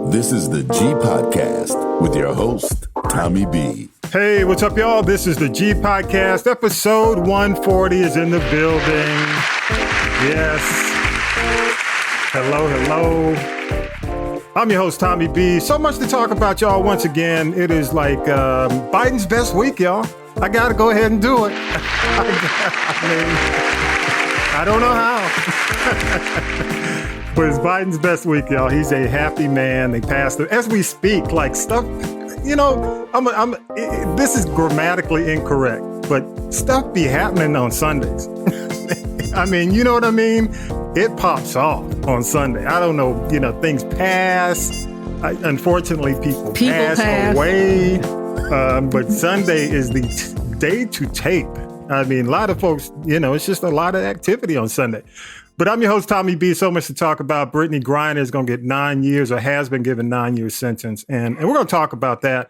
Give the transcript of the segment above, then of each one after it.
This is the G Podcast with your host, Tommy B. Hey, what's up, y'all? This is the G Podcast. Episode 140 is in the building. Yes. Hello. I'm your host, Tommy B. So much to talk about, y'all. Once again, it is like Biden's best week, y'all. I got to go ahead and do it. I don't know how. But it's Biden's best week, y'all. He's a happy man. They passed it. As we speak, like stuff, you know, this is grammatically incorrect, but stuff be happening on Sundays. I mean, you know what I mean? It pops off on Sunday. I don't know, things pass. Unfortunately, people pass away. But Sunday is the day to tape. I mean, a lot of folks, it's just a lot of activity on Sunday. But I'm your host, Tommy B. So much to talk about. Brittney Griner is going to get 9 years or has been given 9 year sentence. And we're going to talk about that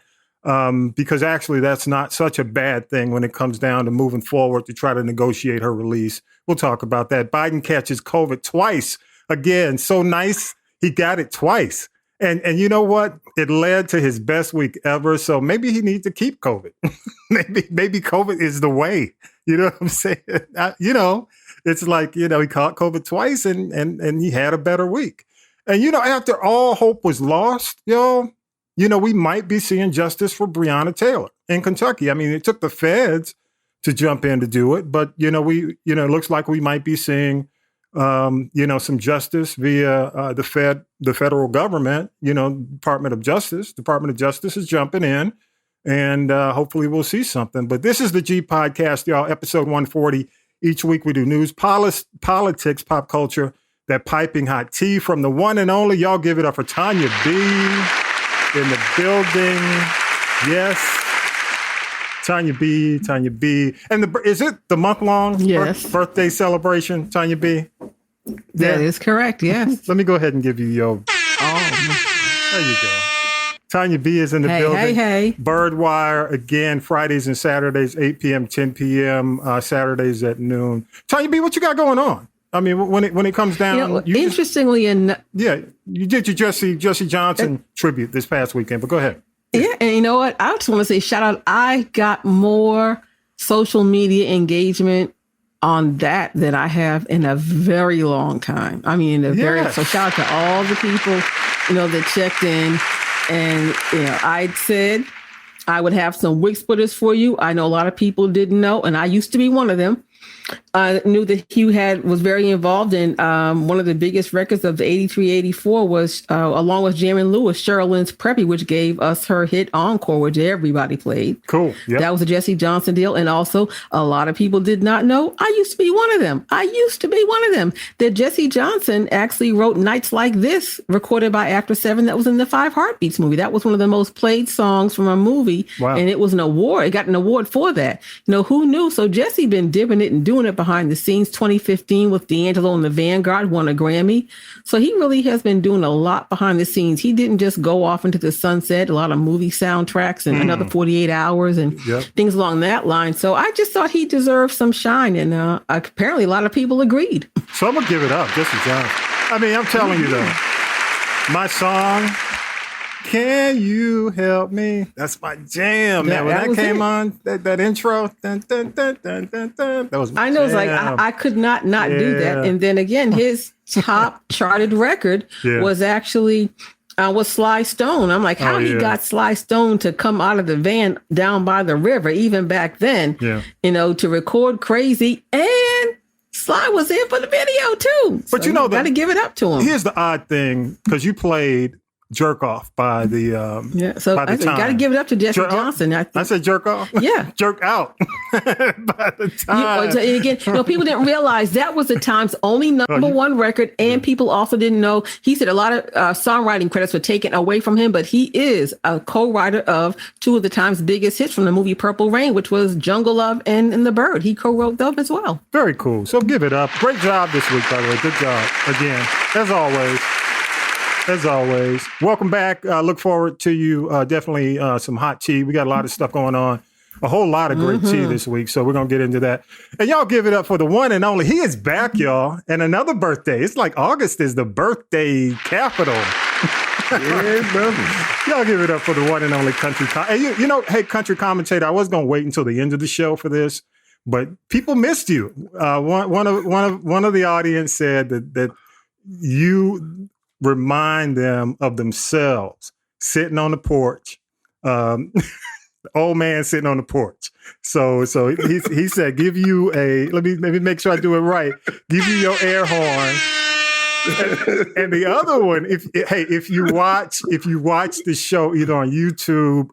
because actually that's not such a bad thing when it comes down to moving forward to try to negotiate her release. We'll talk about that. Biden catches COVID twice. Again, so nice. He got it twice. And you know what? It led to his best week ever. So maybe he needs to keep COVID. maybe COVID is the way. You know what I'm saying? It's like, he caught COVID twice and he had a better week. And, after all hope was lost, y'all, we might be seeing justice for Breonna Taylor in Kentucky. I mean, it took the feds to jump in to do it. But, it looks like we might be seeing, some justice via the federal government, Department of Justice. Department of Justice is jumping in and hopefully we'll see something. But this is the G Podcast, y'all, episode 140. Each week we do news, politics, pop culture, that piping hot tea from the one and only. Y'all give it up for Tonya B in the building. Yes. Tonya B. And is it the month-long birthday celebration, Tonya B? That is correct, yes. Let me go ahead and give you your... Oh, there you go. Tonya B is in the building. Hey. Byrdwire, again, Fridays and Saturdays, 8 p.m., 10 p.m., Saturdays at noon. Tonya B, what you got going on? I mean, when it comes down... interestingly enough... Yeah, you did your Jesse Johnson tribute this past weekend, but go ahead. Yeah, and you know what? I just want to say shout out. I got more social media engagement on that than I have in a very long time. I mean, so shout out to all the people, that checked in. And, I said I would have some wig splitters for you. I know a lot of people didn't know, and I used to be one of them. I knew that Hugh was very involved in one of the biggest records of the 83-84 was, along with Jaron Lewis, Sherilyn's Preppy, which gave us her hit Encore, which everybody played. Cool. Yep. That was a Jesse Johnson deal. And also, a lot of people did not know. I used to be one of them. That Jesse Johnson actually wrote Nights Like This, recorded by After 7, that was in the 5 Heartbeats movie. That was one of the most played songs from a movie. Wow. And it was an award. It got an award for that. Who knew? So Jesse been dipping it and doing it behind the scenes. 2015 with D'Angelo and the Vanguard, won a Grammy. So he really has been doing a lot behind the scenes. He didn't just go off into the sunset, a lot of movie soundtracks and another 48 hours and things along that line. So I just thought he deserved some shine. And apparently a lot of people agreed. So I'm going to give it up, Jesse Johnson. I mean, I'm telling you though, my song, Can You Help Me? That's my jam. Yeah, when that came on, that intro, dun, dun, dun, dun, dun, dun, that was my I know, it's like, I could not do that. And then again, his top charted record was actually was Sly Stone. I'm like, how he got Sly Stone to come out of the van down by the river, even back then, to record Crazy, and Sly was in for the video too. But so got to give it up to him. Here's the odd thing, because you played Jerk Off by the so I got to give it up to Jesse Johnson. I said jerk off. Yeah, jerk out. By the time. Again, people didn't realize that was the Times' only number one record, and people also didn't know. He said a lot of songwriting credits were taken away from him, but he is a co-writer of two of the Times' biggest hits from the movie Purple Rain, which was Jungle Love and The Bird. He co-wrote them as well. Very cool. So give it up. Great job this week, by the way. Good job again, as always. As always, welcome back. Look forward to you. Definitely some hot tea. We got a lot of stuff going on. A whole lot of great tea this week. So we're going to get into that. And y'all give it up for the one and only. He is back, y'all. And another birthday. It's like August is the birthday capital Yeah, brother. Y'all give it up for the one and only country. Hey, hey, country commentator. I was gonna wait until the end of the show for this, but people missed you. One of the audience said that you remind them of themselves sitting on the porch. Old man sitting on the porch. So he said, give you a, let me make sure I do it right. Give you your air horn. And the other one, if you watch the show either on YouTube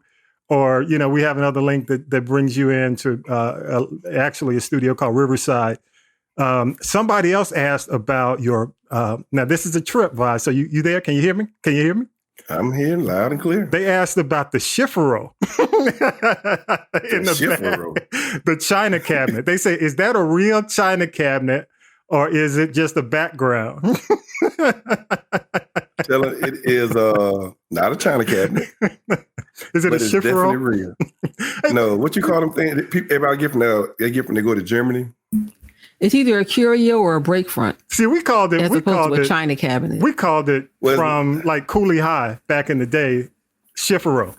or, we have another link that brings you into actually a studio called Riverside. Somebody else asked about your, now this is a trip, Vi. So you there? Can you hear me? I'm here loud and clear. They asked about the Schiffero in the China cabinet. They say, is that a real China cabinet or is it just a background? Tell her it is not a China cabinet. Is it a Schiffero? Definitely real. No, what you call them things? Everybody get from they go to Germany. It's either a curio or a break front. See, we called it a China cabinet. We called it from like Cooley High back in the day, Schiffero.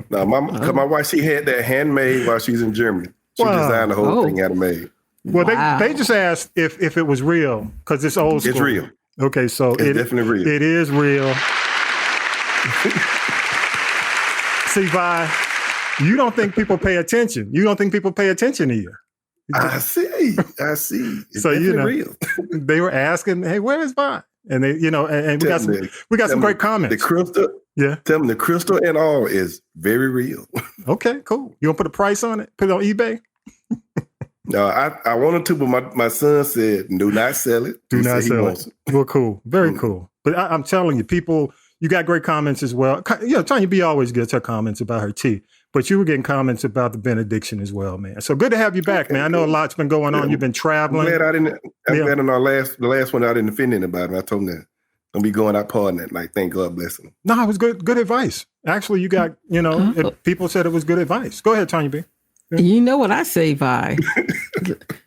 No, my wife, she had that handmade while she was in Germany. She designed the whole thing out of made. Well, they just asked if it was real because it's old school. It's real. Okay, so it's definitely real. It is real. See, Vi, you don't think people pay attention. You don't think people pay attention to you. I see. It's so real. They were asking, "Hey, where is Vi?" And they, and we got some great comments. The crystal, Tell them the crystal and all is very real. Okay, cool. You want to put a price on it? Put it on eBay? No, I wanted to, but my son said, "Do not sell it." Do not sell it. Well, cool, very cool. But I'm telling you, people, you got great comments as well. Tonya B always gets her comments about her tea. But you were getting comments about the benediction as well, man. So good to have you back, man. I know a lot's been going on. You've been traveling. I'm glad on the last one I didn't offend anybody. I told them that don't be going out partying that night. Thank God bless them. No, it was good advice. Actually, you got, people said it was good advice. Go ahead, Tonya B. Yeah. You know what I say, Vi.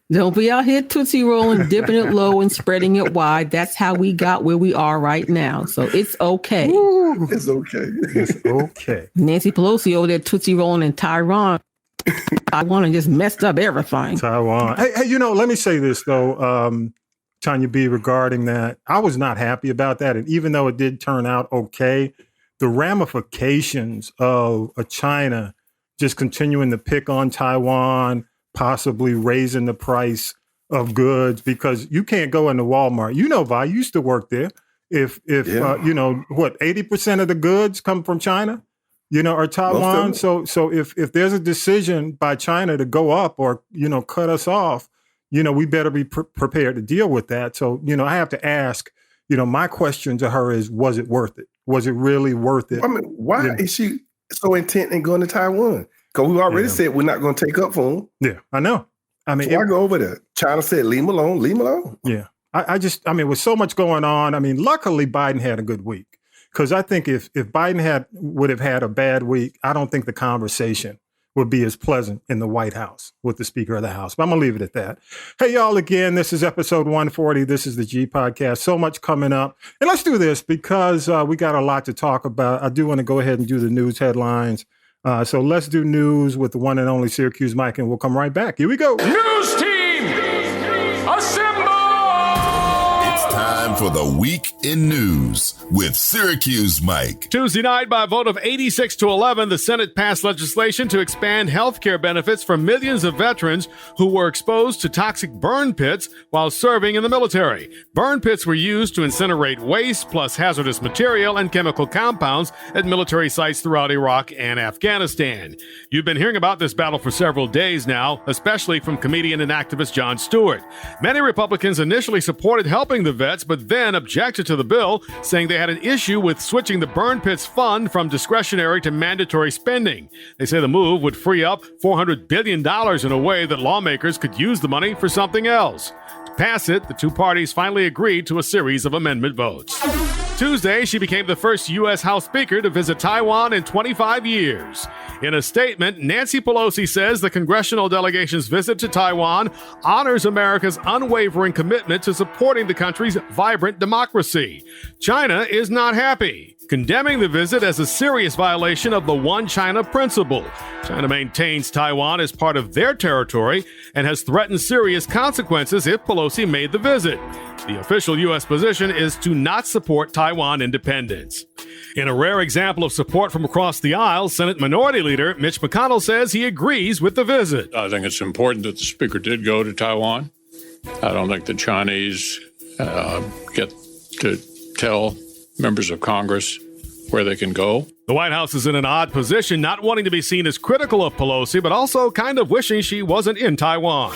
Don't be out here Tootsie rolling, dipping it low and spreading it wide. That's how we got where we are right now. So it's okay. Ooh, it's okay. It's okay. Nancy Pelosi over there Tootsie rolling in Taiwan. Taiwan just messed up everything. Taiwan. Hey, let me say this, though, Tonya B, regarding that. I was not happy about that. And even though it did turn out okay, the ramifications of China just continuing to pick on Taiwan, possibly raising the price of goods, because you can't go into Walmart. Vi, you used to work there. If 80% of the goods come from China, or Taiwan. So if there's a decision by China to go up or, cut us off, we better be prepared to deal with that. So, I have to ask, my question to her is, was it worth it? Was it really worth it? I mean, why is she so intent in going to Taiwan? Because we already said we're not going to take up for them. Yeah, I know. I mean, I go over there. China said, leave him alone. Yeah. With so much going on, luckily Biden had a good week. Because I think if Biden would have had a bad week, I don't think the conversation would be as pleasant in the White House with the Speaker of the House. But I'm going to leave it at that. Hey, y'all, again, this is episode 140. This is the G Podcast. So much coming up. And let's do this because we got a lot to talk about. I do want to go ahead and do the news headlines. So let's do news with the one and only Syracuse Mike, and we'll come right back. Here we go. News team, assemble! It's time for the Week in News with Syracuse Mike. Tuesday night, by a vote of 86-11, the Senate passed legislation to expand health care benefits for millions of veterans who were exposed to toxic burn pits while serving in the military. Burn pits were used to incinerate waste plus hazardous material and chemical compounds at military sites throughout Iraq and Afghanistan. You've been hearing about this battle for several days now, especially from comedian and activist Jon Stewart. Many Republicans initially supported helping the vets, but then objected to the bill, saying they had an issue with switching the burn pits fund from discretionary to mandatory spending. They say the move would free up $400 billion in a way that lawmakers could use the money for something else. To pass it, the two parties finally agreed to a series of amendment votes. Tuesday, she became the first U.S. House Speaker to visit Taiwan in 25 years. In a statement, Nancy Pelosi says the congressional delegation's visit to Taiwan honors America's unwavering commitment to supporting the country's vibrant democracy. China is not happy, condemning the visit as a serious violation of the One China principle. China maintains Taiwan as part of their territory and has threatened serious consequences if Pelosi made the visit. The official U.S. position is to not support Taiwan independence. In a rare example of support from across the aisle, Senate Minority Leader Mitch McConnell says he agrees with the visit. I think it's important that the Speaker did go to Taiwan. I don't think the Chinese get to tell members of Congress where they can go. The White House is in an odd position, not wanting to be seen as critical of Pelosi, but also kind of wishing she wasn't in Taiwan.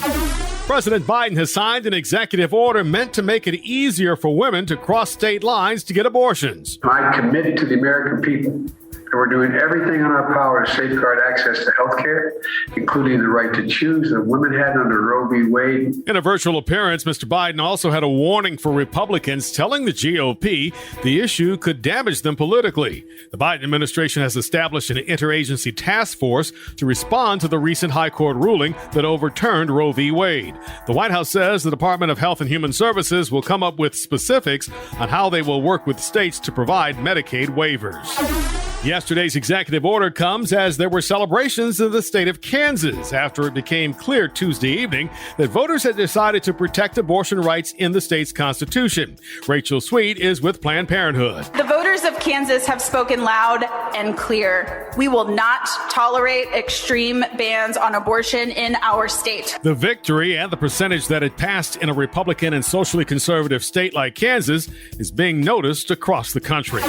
President Biden has signed an executive order meant to make it easier for women to cross state lines to get abortions. I commit to the American people that we're doing everything in our power to safeguard access to health care, including the right to choose that women had under Roe v. Wade. In a virtual appearance, Mr. Biden also had a warning for Republicans, telling the GOP the issue could damage them politically. The Biden administration has established an interagency task force to respond to the recent high court ruling that overturned Roe v. Wade. The White House says the Department of Health and Human Services will come up with specifics on how they will work with states to provide Medicaid waivers. Yesterday's executive order comes as there were celebrations in the state of Kansas after it became clear Tuesday evening that voters had decided to protect abortion rights in the state's constitution. Rachel Sweet is with Planned Parenthood. The voters of Kansas have spoken loud and clear. We will not tolerate extreme bans on abortion in our state. The victory and the percentage that it passed in a Republican and socially conservative state like Kansas is being noticed across the country.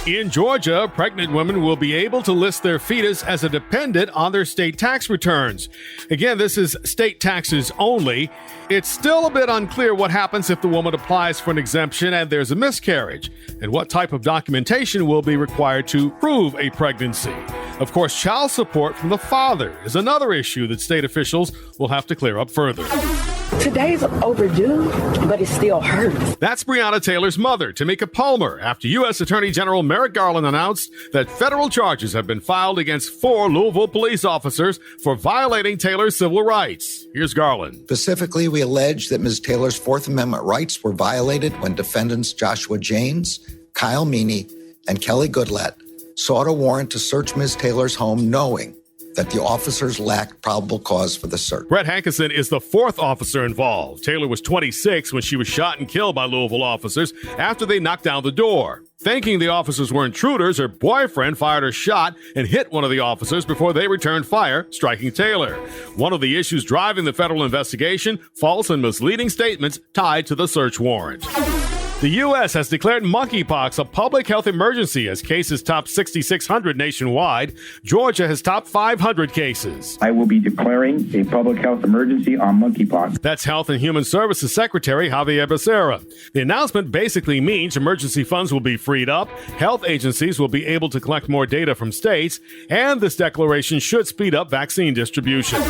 In Georgia, pregnant women will be able to list their fetus as a dependent on their state tax returns. Again, this is state taxes only. It's still a bit unclear what happens if the woman applies for an exemption and there's a miscarriage, and what type of documentation will be required to prove a pregnancy. Of course, child support from the father is another issue that state officials will have to clear up further. Today's overdue, but it still hurts. That's Breonna Taylor's mother, Tamika Palmer, after U.S. Attorney General Merrick Garland announced that federal charges have been filed against 4 Louisville police officers for violating Taylor's civil rights. Here's Garland. Specifically, we allege that Ms. Taylor's Fourth Amendment rights were violated when defendants Joshua James, Kyle Meany, and Kelly Goodlatte sought a warrant to search Ms. Taylor's home knowing that the officers lacked probable cause for the search. Brett Hankinson is the 4th officer involved. Taylor was 26 when she was shot and killed by Louisville officers after they knocked down the door. Thinking the officers were intruders, her boyfriend fired a shot and hit one of the officers before they returned fire, striking Taylor. One of the issues driving the federal investigation, false and misleading statements tied to the search warrant. The U.S. has declared monkeypox a public health emergency as cases top 6,600 nationwide. Georgia has topped 500 cases. I will be declaring a public health emergency on monkeypox. That's Health and Human Services Secretary Javier Becerra. The announcement basically means emergency funds will be freed up, health agencies will be able to collect more data from states, and this declaration should speed up vaccine distribution.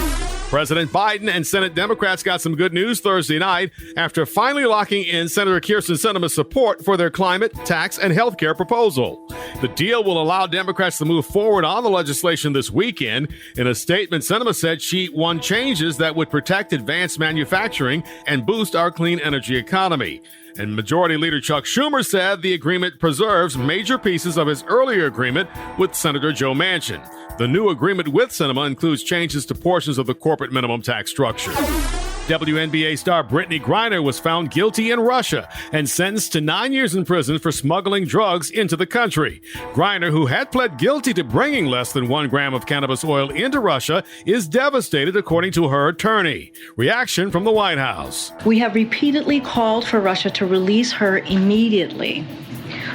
President Biden and Senate Democrats got some good news Thursday night after finally locking in Senator Kyrsten Sinema's support for their climate, tax, and health care proposal. The deal will allow Democrats to move forward on the legislation this weekend. In a statement, Sinema said she won changes that would protect advanced manufacturing and boost our clean energy economy. And Majority Leader Chuck Schumer said the agreement preserves major pieces of his earlier agreement with Senator Joe Manchin. The new agreement with Sinema includes changes to portions of the corporate minimum tax structure. WNBA star Brittney Griner was found guilty in Russia and sentenced to 9 years in prison for smuggling drugs into the country. Griner, who had pled guilty to bringing less than 1 gram of cannabis oil into Russia, is devastated, according to her attorney. Reaction from the White House. We have repeatedly called for Russia to release her immediately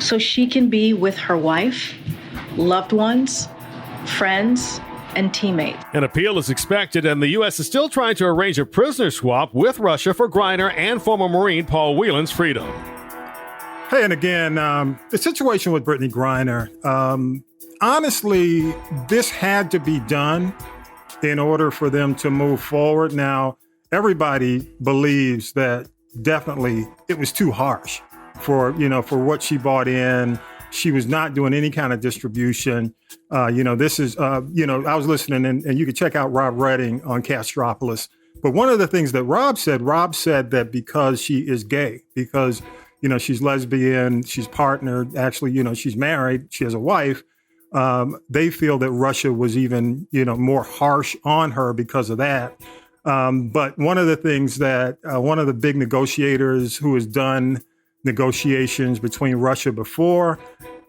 so she can be with her wife, loved ones, friends, and teammates. An appeal is expected, and the U.S. is still trying to arrange a prisoner swap with Russia for Griner and former Marine Paul Whelan's freedom. Hey, and again, the situation with Brittney Griner, honestly, this had to be done in order for them to move forward. Now, everybody believes that definitely it was too harsh. for what she bought in. She was not doing any kind of distribution. This is, I was listening and you can check out Rob Redding on Castropolis. But one of the things that Rob said that because she is gay, because, she's lesbian, she's partnered, actually, she's married, she has a wife. They feel that Russia was even, more harsh on her because of that. But one of the things that one of the big negotiators who has done negotiations between Russia before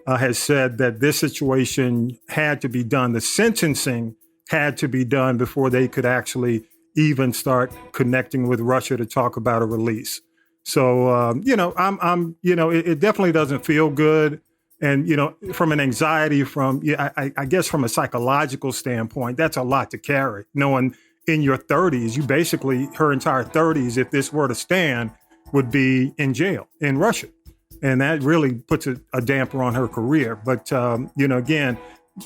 has said that this situation had to be done. The sentencing had to be done before they could actually even start connecting with Russia to talk about a release. So, it definitely doesn't feel good. And, from an anxiety, I guess from a psychological standpoint, that's a lot to carry. Knowing in your 30s, you basically, her entire 30s, if this were to stand, would be in jail in Russia. And that really puts a damper on her career. But, again,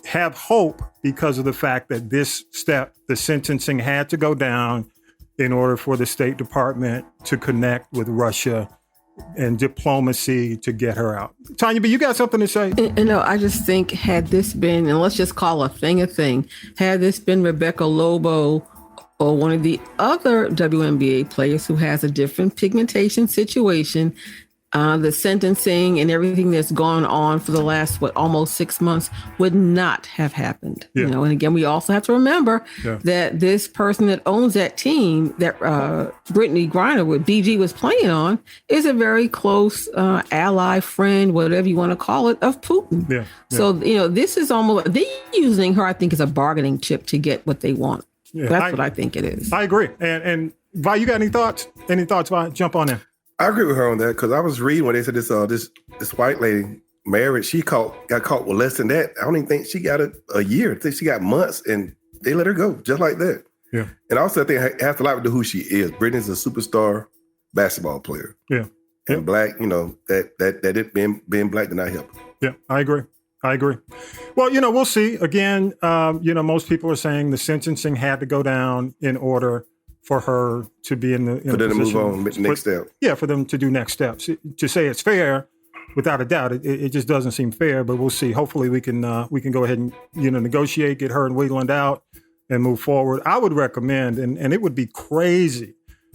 have hope because of the fact that this step, the sentencing had to go down in order for the State Department to connect with Russia and diplomacy to get her out. Tonya, but you got something to say? I just think had this been, and let's just call a thing, had this been Rebecca Lobo or one of the other WNBA players who has a different pigmentation situation, the sentencing and everything that's gone on for the last, almost 6 months would not have happened. Yeah. And again, we also have to remember that this person that owns that team that Brittney Griner with BG was playing on is a very close ally, friend, whatever you want to call it, of Putin. Yeah. So, this is almost, they're using her, I think, as a bargaining chip to get what they want. Yeah, that's what I think it is. I agree. And Vi, you got any thoughts? Any thoughts, Vi? Jump on in. I agree with her on that because I was reading when they said this white lady married, she got caught with less than that. I don't even think she got a year. I think she got months and they let her go just like that. Yeah. And also I think it has a lot to do who she is. Brittney's a superstar basketball player. Yeah. And black, that it being black did not help her. Yeah, I agree. Well, we'll see. Again, most people are saying the sentencing had to go down in order for her to be in the for them to move on next step. Yeah, for them to do next steps. To say it's fair, without a doubt, it just doesn't seem fair. But we'll see. Hopefully, we can go ahead and negotiate, get her and Wayland out, and move forward. I would recommend, and it would be crazy.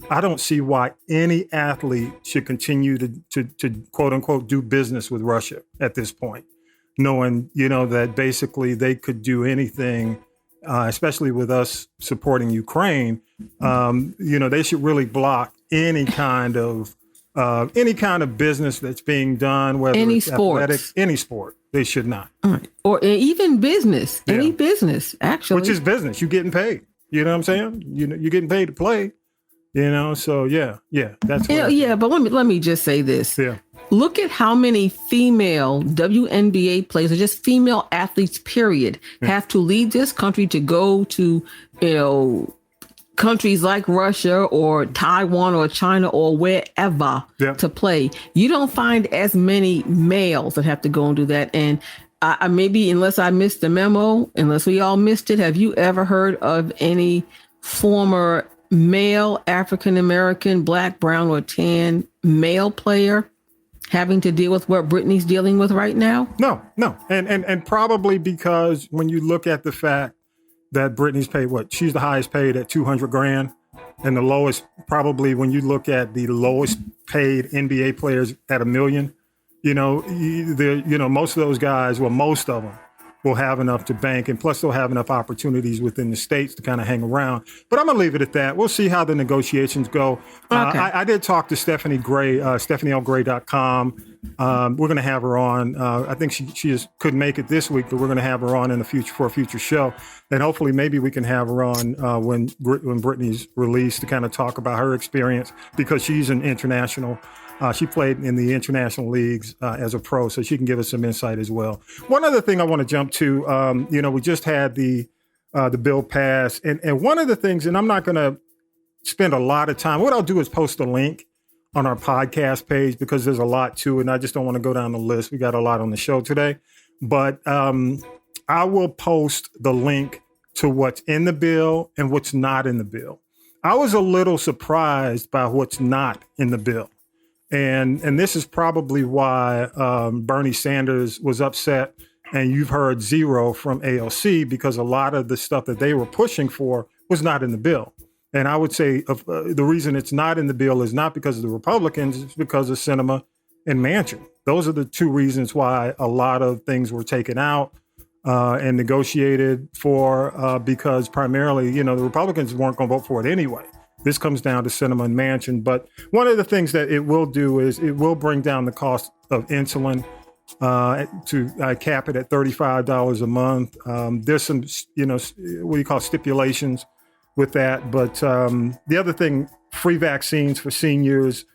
I don't see why any athlete should continue to quote unquote do business with Russia at this point, knowing that basically they could do anything. Especially with us supporting Ukraine, they should really block any kind of business that's being done, whether it's athletics, any sport. They should not. Right. Or even business, any business, actually. Which is business. You're getting paid. You know what I'm saying? You're getting paid to play. So that's but let me just say this. Yeah. Look at how many female WNBA players or just female athletes, period, have to leave this country to go to, countries like Russia or Taiwan or China or wherever to play. You don't find as many males that have to go and do that. And maybe, unless I missed the memo, unless we all missed it, have you ever heard of any former male African-American, black, brown, or tan male player having to deal with what Brittney's dealing with right now? No. And probably because when you look at the fact that Brittney's paid she's the highest paid at $200,000, and the lowest, probably when you look at the lowest paid NBA players at $1 million, most of those guys, most of them will have enough to bank, and plus they'll have enough opportunities within the states to kind of hang around. But I'm going to leave it at that. We'll see how the negotiations go. Okay. I did talk to Stephanie Gray, StephanieLGray.com. We're going to have her on. I think she just couldn't make it this week, but we're going to have her on in the future for a future show. And hopefully maybe we can have her on when Brittney's released to kind of talk about her experience, because she's an international. She played in the international leagues as a pro, so she can give us some insight as well. One other thing I want to jump to, we just had the bill pass, and one of the things, and I'm not going to spend a lot of time. What I'll do is post a link on our podcast page because there's a lot to it, and I just don't want to go down the list. We got a lot on the show today, but I will post the link to what's in the bill and what's not in the bill. I was a little surprised by what's not in the bill. And this is probably why Bernie Sanders was upset, and you've heard zero from AOC, because a lot of the stuff that they were pushing for was not in the bill. And I would say the reason it's not in the bill is not because of the Republicans, it's because of Sinema and Manchin. Those are the two reasons why a lot of things were taken out and negotiated for, because primarily, the Republicans weren't going to vote for it anyway. This comes down to Sinema and Manchin. But one of the things that it will do is it will bring down the cost of insulin to cap it at $35 a month. There's some, what do you call stipulations with that. But the other thing, free vaccines for seniors,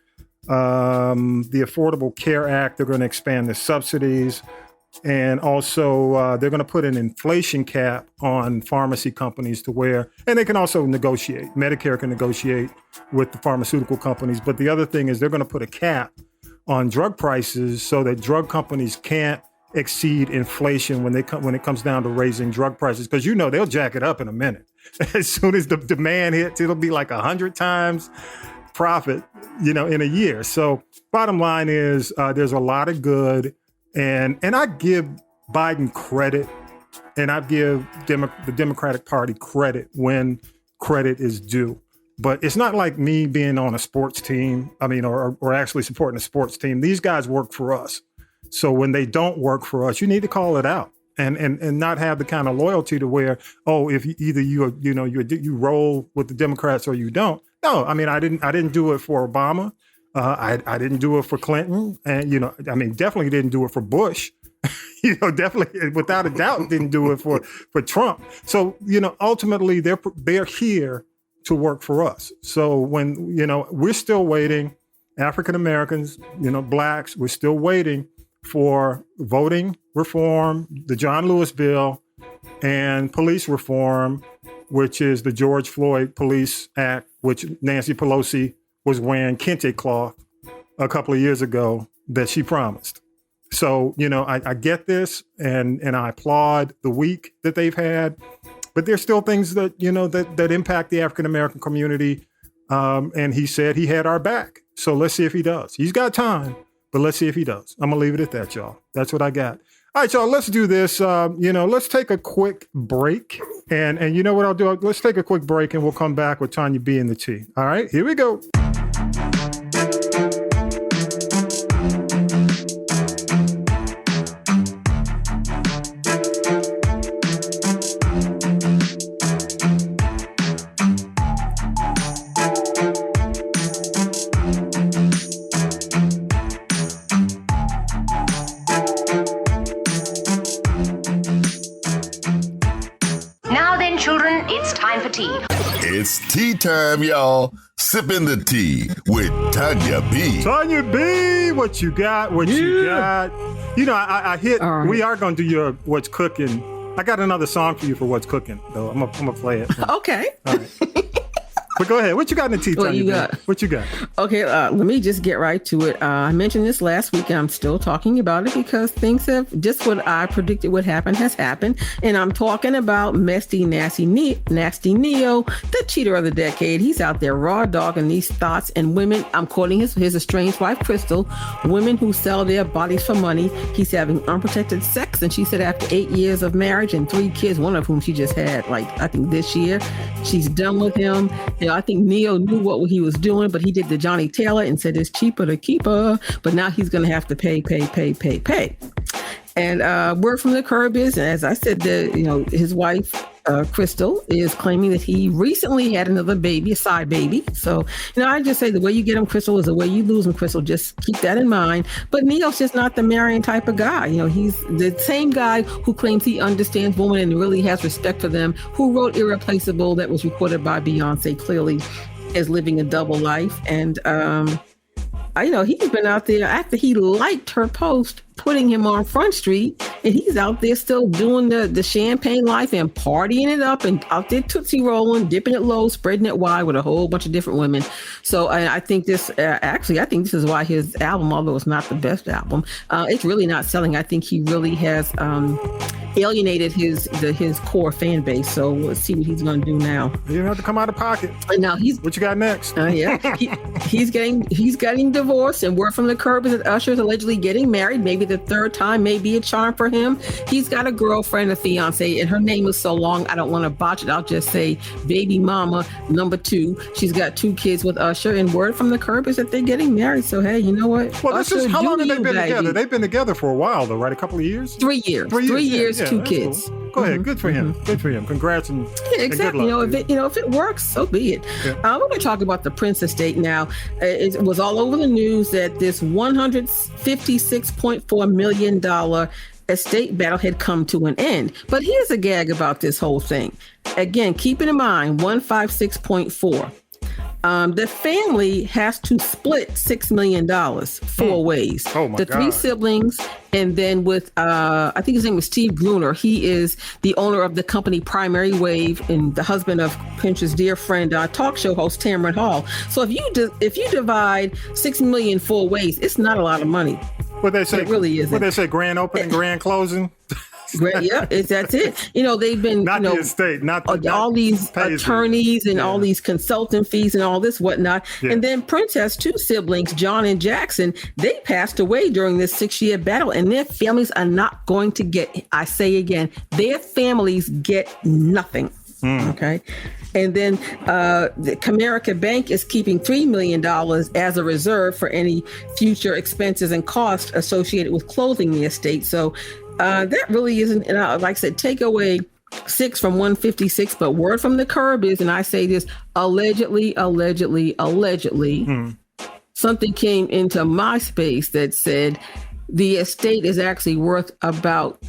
the Affordable Care Act, they're going to expand the subsidies. And also they're going to put an inflation cap on pharmacy companies to where, and they can also negotiate. Medicare can negotiate with the pharmaceutical companies. But the other thing is they're going to put a cap on drug prices so that drug companies can't exceed inflation when it comes down to raising drug prices. Because they'll jack it up in a minute. As soon as the demand hits, it'll be like 100 times profit, in a year. So bottom line is there's a lot of good. And I give Biden credit, and I give the Democratic Party credit when credit is due. But it's not like me being on a sports team, or actually supporting a sports team. These guys work for us. So when they don't work for us, you need to call it out and not have the kind of loyalty to where, if either you roll with the Democrats or you don't. No, I didn't do it for Obama. I didn't do it for Clinton, and definitely didn't do it for Bush. Definitely, without a doubt, didn't do it for Trump. So ultimately, they're here to work for us. So when we're still waiting, African Americans, blacks, we're still waiting for voting reform, the John Lewis bill, and police reform, which is the George Floyd Police Act, which Nancy Pelosi was wearing kente cloth a couple of years ago that she promised. So, I get this and I applaud the week that they've had, but there's still things that, that impact the African-American community. And he said he had our back. So let's see if he does. He's got time, but let's see if he does. I'm gonna leave it at that, y'all. That's what I got. All right, y'all, let's do this. Let's take a quick break. And you know what I'll do? Let's take a quick break and we'll come back with Tonya B and the T. All right, here we go. It's tea time, y'all. Sipping the tea with Tonya B. Tonya B, what you got? What you got? I hit. Right. We are going to do your What's Cooking. I got another song for you for What's Cooking, though. I'm gonna play it. Okay. All right. But go ahead. What you got in the tea, Tonya? What you got? Okay, let me just get right to it. I mentioned this last week, and I'm still talking about it because things have just what I predicted would happen has happened. And I'm talking about Nasty Neo, the cheater of the decade. He's out there raw dogging these thoughts and women. I'm quoting his estranged wife, Crystal, women who sell their bodies for money. He's having unprotected sex. And she said after 8 years of marriage and 3 kids, one of whom she just had, I think this year, she's done with him. I think Neo knew what he was doing, but he did the Johnny Taylor and said it's cheaper to keep her. But now he's going to have to pay. And word from the curb is, as I said, his wife, Crystal, is claiming that he recently had another baby, a side baby. So, I just say the way you get him, Crystal, is the way you lose him, Crystal. Just keep that in mind. But Neo's just not the marrying type of guy. He's the same guy who claims he understands women and really has respect for them, who wrote Irreplaceable that was recorded by Beyonce, clearly is living a double life. And, he's been out there after he liked her post, putting him on Front Street. and he's out there still doing the champagne life and partying it up and out there Tootsie rolling, dipping it low, spreading it wide with a whole bunch of different women. So I think this, I think this is why his album, although it's not the best album, it's really not selling. I think he really has alienated his core fan base. So let's see what he's going to do now. You don't have to come out of pocket. And now what you got next? He's getting divorced, and word from the curb is that Usher is allegedly getting married. Maybe the third time may be a charm for him. He's got a girlfriend, a fiance, and her name is so long I don't want to botch it. I'll just say baby mama number 2. She's got 2 kids with Usher, and word from the curb is that they're getting married. So hey, you know what? Well, this is how long have they been baby. together? They've been together for a while, though, right? A couple of years. 3 years. 3 years, 2 kids. Cool. Go ahead. Good for him. Good for him. Congrats and exactly. And good luck, if it works, so be it. Yeah. We're going to talk about the Prince estate now. It was all over the news that this $156.4 million estate battle had come to an end. But here's a gag about this whole thing. Again, keeping in mind 156.4. The family has to split $6 million 4 ways. Oh my the 3 siblings, and then with I think his name was Steve Griner. He is the owner of the company Primary Wave and the husband of Prince's dear friend, talk show host Tamron Hall. So if you divide $6 million 4 ways, it's not a lot of money. What they say? It really isn't. What they say? Grand opening, grand closing. Yeah, that's it. They've been not the estate, all these attorneys and all these consultant fees and all this whatnot. Yeah. And then Prince has 2 siblings, John and Jackson. They passed away during this 6-year battle, and their families are not going to get. I say again, their families get nothing. Okay. And then the Comerica Bank is keeping $3 million as a reserve for any future expenses and costs associated with closing the estate. So that really isn't, and like I said, take away 6 from 156, but word from the curb is, and I say this, allegedly, something came into my space that said the estate is actually worth about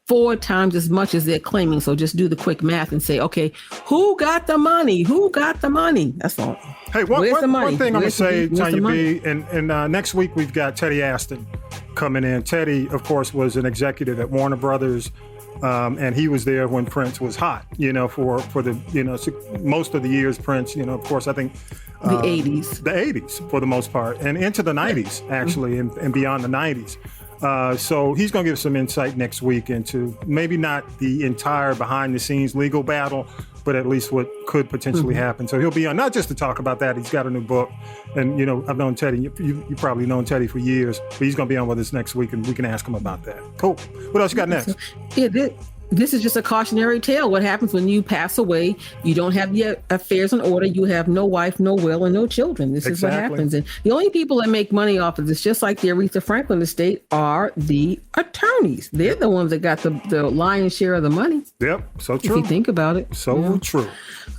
4 times as much as they're claiming. So just do the quick math and say, okay, who got the money? That's all. Hey, one thing I'm going to say, Tonya B, and next week we've got Teddy Aston coming in. Teddy, of course, was an executive at Warner Brothers, and he was there when Prince was hot, for the, most of the years Prince, of course, I think the 80s. The 80s for the most part, and into the 90s, actually, and beyond the 90s. So he's going to give some insight next week into maybe not the entire behind-the-scenes legal battle, but at least what could potentially happen. So he'll be on, not just to talk about that. He's got a new book. And, I've known Teddy. You probably known Teddy for years. But he's going to be on with us next week, and we can ask him about that. Cool. What else you got next? This is just a cautionary tale. What happens when you pass away? You don't have your affairs in order. You have no wife, no will, and no children. This is what happens. And the only people that make money off of this, just like the Aretha Franklin estate, are the attorneys. They're the ones that got the lion's share of the money. Yep, so true. If you think about it. So true.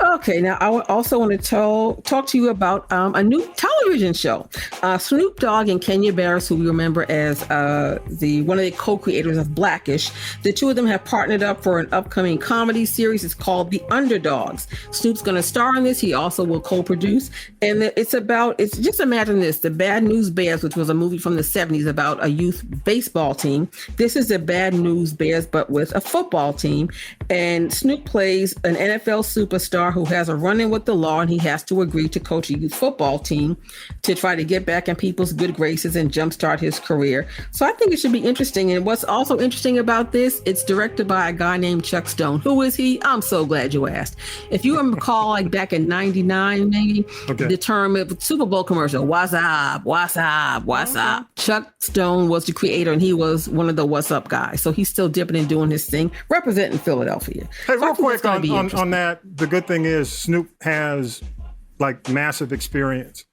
Okay, now I also want to talk to you about a new television show. Snoop Dogg and Kenya Barris, who we remember as one of the co-creators of Blackish, the two of them have partnered up for an upcoming comedy series. It's called The Underdogs. Snoop's going to star in this. He also will co-produce, and it's just imagine this: the Bad News Bears, which was a movie from the 70s about a youth baseball team. This is the Bad News Bears, but with a football team, and Snoop plays an NFL superstar who has a run-in with the law, and he has to agree to coach a youth football team to try to get back in people's good graces and jumpstart his career. So I think it should be interesting. And what's also interesting about this, it's directed by a guy named Chuck Stone. Who is he? I'm so glad you asked. If you recall, like back in '99, maybe, the term of Super Bowl commercial, what's up? Chuck Stone was the creator, and he was one of the what's up guys. So he's still dipping and doing his thing, representing Philadelphia. Hey, real quick on that, the good thing is Snoop has like massive experience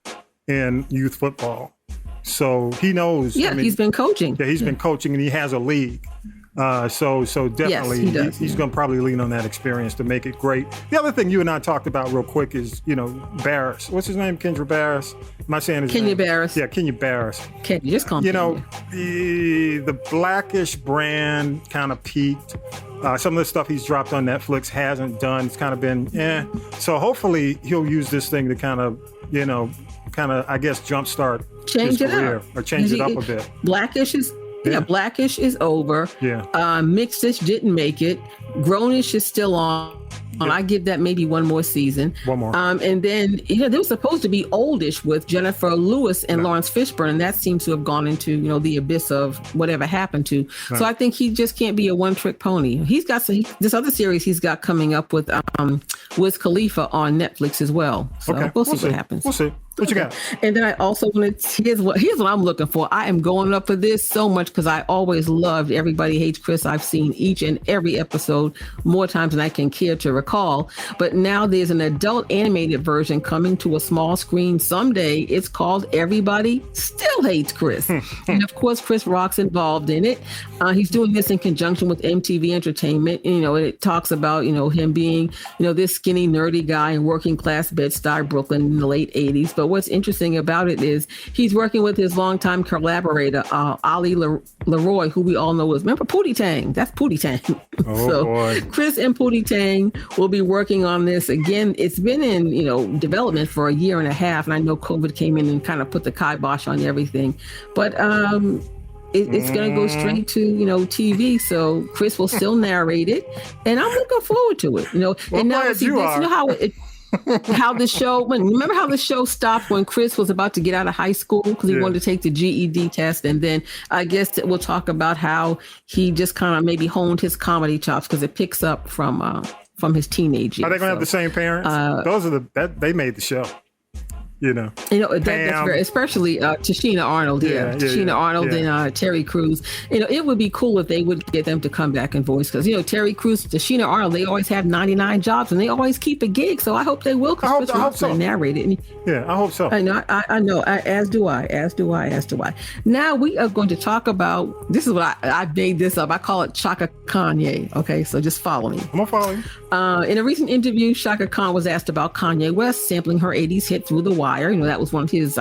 in youth football. So he knows. Yeah, he's been coaching. Yeah, he's been coaching, and he has a league. So definitely he's going to probably lean on that experience to make it great. The other thing you and I talked about real quick is, Barris. What's his name? Kendra Barris? Am I saying his name? Kenya Barris. Yeah, Kenya Barris. Kenya, just call him the Blackish brand kind of peaked. Some of the stuff he's dropped on Netflix hasn't done. It's kind of been, So hopefully he'll use this thing to kind of, I guess, jumpstart his career or change it up a bit. Yeah, Blackish is over. Yeah. Mixed-ish didn't make it. Grownish is still on. I give that maybe one more season. One more. And then, they were supposed to be Oldish with Jennifer Lewis and Lawrence Fishburne, and that seems to have gone into, the abyss of whatever happened to. Right. So I think he just can't be a one-trick pony. He's got this other series he's got coming up with Wiz Khalifa on Netflix as well. So we'll see what happens. We'll see. What you got? And then I also wanted, here's what I'm looking for. I am going up for this so much because I always loved Everybody Hates Chris. I've seen each and every episode more times than I can care to recall. But now there's an adult animated version coming to a small screen someday. It's called Everybody Still Hates Chris. And of course, Chris Rock's involved in it. He's doing this in conjunction with MTV Entertainment. And it talks about, him being, this skinny, nerdy guy in working class Bed-Stuy, Brooklyn in the late 80s. But what's interesting about it is he's working with his longtime collaborator, Ali Leroy, who we all know is, remember Pootie Tang? That's Pootie Tang. Boy. Chris and Pootie Tang will be working on this. Again, it's been in, development for a year and a half. And I know COVID came in and kind of put the kibosh on everything. But it's going to go straight to, TV. So Chris will still narrate it. And I'm looking forward to it. And now see this, how the show remember how the show stopped when Chris was about to get out of high school because he wanted to take the GED test, and then I guess we'll talk about how he just kind of maybe honed his comedy chops because it picks up from his teenage years. Are they gonna have the same parents? Those are they made the show. That's very, especially Tashina Arnold. Tashina Arnold and Terry Crews. It would be cool if they would get them to come back and voice because Terry Crews, Tashina Arnold, they always have 99 jobs and they always keep a gig. So I hope they will because Chris Rock's going to narrate it. I hope so. I know. As do I. Now we are going to talk about. This is what I made this up. I call it Chaka Kanye. Okay, so just follow me. I'm gonna follow you. In a recent interview, Chaka Khan was asked about Kanye West sampling her 80s hit Through the Wire. That was one of his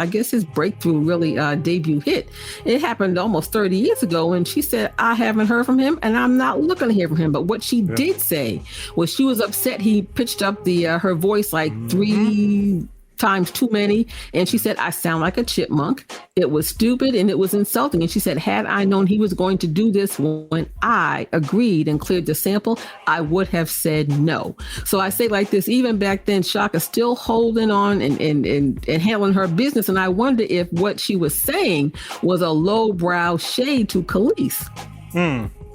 breakthrough, really debut hit. It happened almost 30 years ago. And she said, I haven't heard from him and I'm not looking to hear from him. But what she did say was she was upset he pitched up her voice like 3 times too many. And she said, I sound like a chipmunk. It was stupid and it was insulting. And she said, had I known he was going to do this when I agreed and cleared the sample, I would have said no. So I say like this, even back then, Chaka's still holding on and handling her business. And I wonder if what she was saying was a lowbrow shade to Khalees.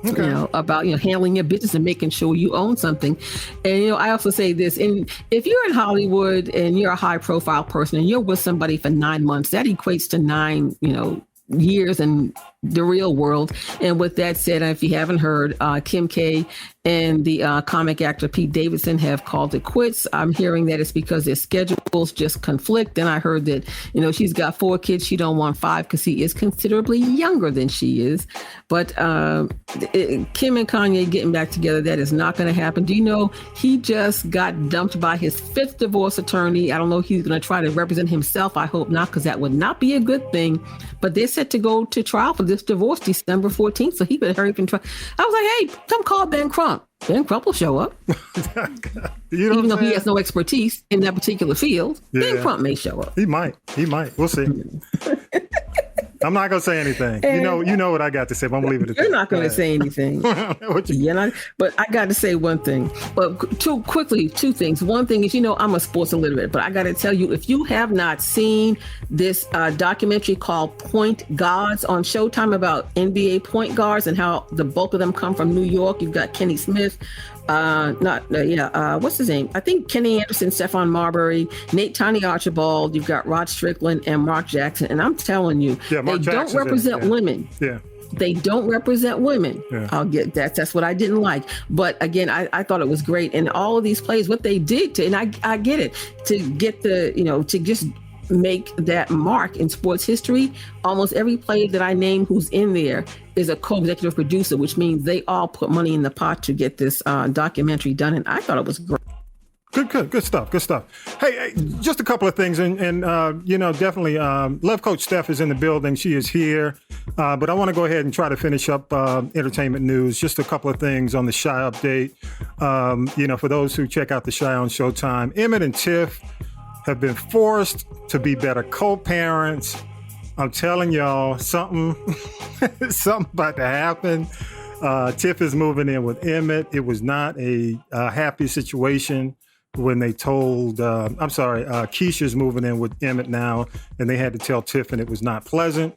Okay. About handling your business and making sure you own something. And I also say this, and if you're in Hollywood and you're a high profile person and you're with somebody for 9 months, that equates to 9 years in the real world. And with that said, if you haven't heard, Kim K and the comic actor Pete Davidson have called it quits. I'm hearing that it's because their schedules just conflict. And I heard that, she's got 4 kids. She don't want 5 because he is considerably younger than she is. But Kim and Kanye getting back together, that is not going to happen. Do you know he just got dumped by his 5th divorce attorney? I don't know if he's going to try to represent himself. I hope not, because that would not be a good thing. But they're set to go to trial for this divorce December 14th. So he better hurry up and try. I was like, hey, come call Ben Crump. Ben Crump will show up. Even though he has no expertise in that particular field, Ben Crump may show up. He might. We'll see. I'm not going to say anything. And you know what I got to say, but I'm going to leave it at that. You're not going to say anything. But I got to say one thing. But two things. One thing is, I'm a sports illiterate, but I got to tell you, if you have not seen this documentary called Point Guards on Showtime about NBA point guards and how the bulk of them come from New York, you've got Kenny Smith, what's his name? I think Kenny Anderson, Stephon Marbury, Nate Tiny Archibald, you've got Rod Strickland and Mark Jackson. And I'm telling you, they don't represent women. Yeah. They don't represent women. Yeah. I'll get that. That's what I didn't like. But again, I thought it was great. And all of these plays, what they did and I get it, to get to just make that mark in sports history. Almost every player that I name who's in there is a co-executive producer, which means they all put money in the pot to get this documentary done. And I thought it was great. Good stuff. Hey, just a couple of things. And definitely Love Coach Steph is in the building. She is here. But I want to go ahead and try to finish up entertainment news. Just a couple of things on the Shy update. For those who check out the Shy on Showtime, Emmett and Tiff have been forced to be better co-parents I'm telling y'all, something about to happen. Tiff is moving in with Emmett. It was not a happy situation when they told, Keisha's moving in with Emmett now, and they had to tell Tiff, and it was not pleasant.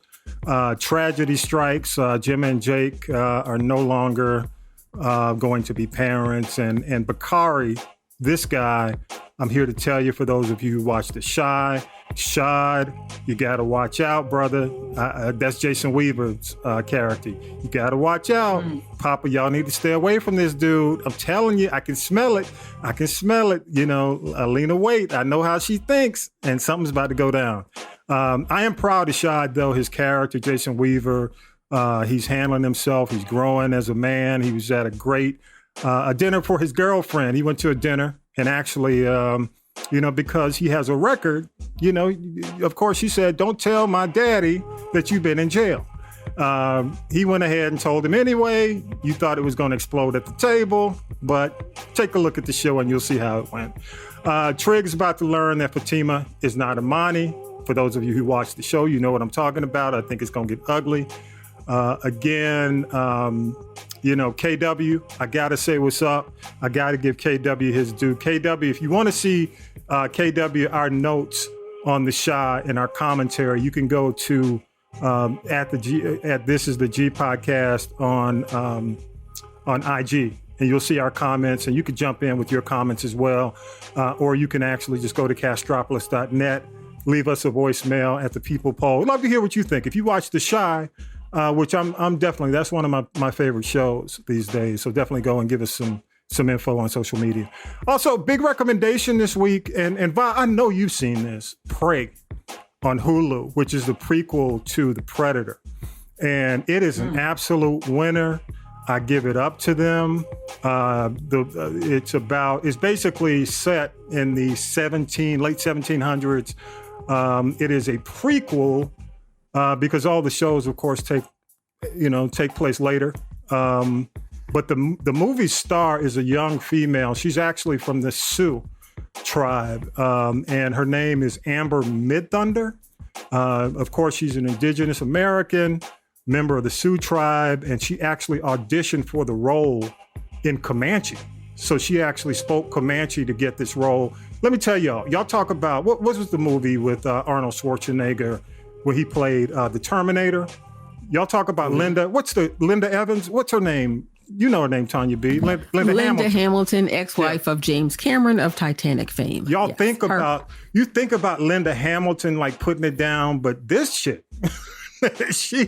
Tragedy strikes. Jim and Jake are no longer going to be parents. And Bakari, this guy, I'm here to tell you, for those of you who watch The Shad, you got to watch out, brother. That's Jason Weaver's character. You got to watch out. Papa, y'all need to stay away from this dude. I'm telling you, I can smell it. You know, Alina Waite, I know how she thinks, and something's about to go down. I am proud of Shad, though, his character, Jason Weaver. He's handling himself. He's growing as a man. He was at a dinner for his girlfriend. He went to a dinner, and actually, because he has a record, of course, she said, don't tell my daddy that you've been in jail. He went ahead and told him anyway. You thought it was going to explode at the table, but take a look at the show and you'll see how it went. Trig's about to learn that Fatima is not Imani. For those of you who watch the show, you know what I'm talking about. I think it's going to get ugly. KW, I got to say what's up. I got to give KW his due. KW, if you want to see KW, our notes on the Shy and our commentary, you can go to at This Is the G podcast on IG, and you'll see our comments, and you can jump in with your comments as well. Or you can actually just go to castropolis.net, leave us a voicemail at the People Poll. We'd love to hear what you think. If you watch The Shy, which I'm definitely, that's one of my favorite shows these days. So definitely go and give us some info on social media. Also, big recommendation this week, and Vi, I know you've seen this, Prey on Hulu, which is the prequel to The Predator. And it is an absolute winner. I give it up to them. It's basically set in the late 1700s. It is a prequel because all the shows, of course, take place later. But the movie star is a young female. She's actually from the Sioux tribe, and her name is Amber Midthunder. Of course, she's an indigenous American member of the Sioux tribe, and she actually auditioned for the role in Comanche. So she actually spoke Comanche to get this role. Let me tell y'all talk about, what was the movie with Arnold Schwarzenegger where he played the Terminator? Y'all talk about Linda Evans? What's her name? You know her name, Tonya B. Linda Hamilton, ex-wife of James Cameron of Titanic fame. Y'all think about Linda Hamilton like putting it down, but this shit, she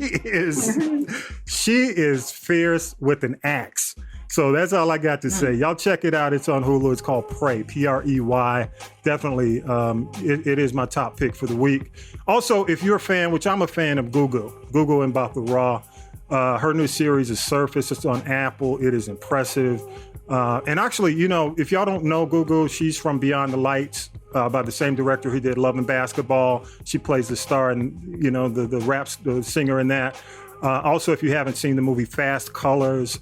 is fierce with an axe. So that's all I got to say. Y'all check it out. It's on Hulu. It's called Prey, Prey. Definitely, it is my top pick for the week. Also, if you're a fan, which I'm a fan of Google and Baka Raw, her new series is Surface. It's on Apple. It is impressive. And actually, if y'all don't know Google, she's from Beyond the Lights, by the same director who did Love and Basketball. She plays the star and, the singer in that. Also, if you haven't seen the movie Fast Colors,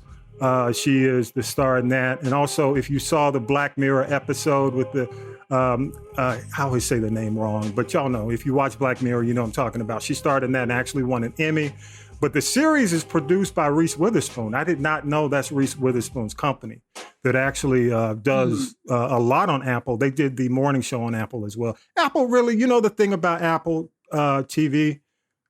she is the star in that. And also, if you saw the Black Mirror episode with the, I always say the name wrong, but y'all know, if you watch Black Mirror, you know what I'm talking about. She starred in that and actually won an Emmy. But the series is produced by Reese Witherspoon. I did not know that's Reese Witherspoon's company that actually does a lot on Apple. They did the morning show on Apple as well. Apple really, the thing about Apple TV,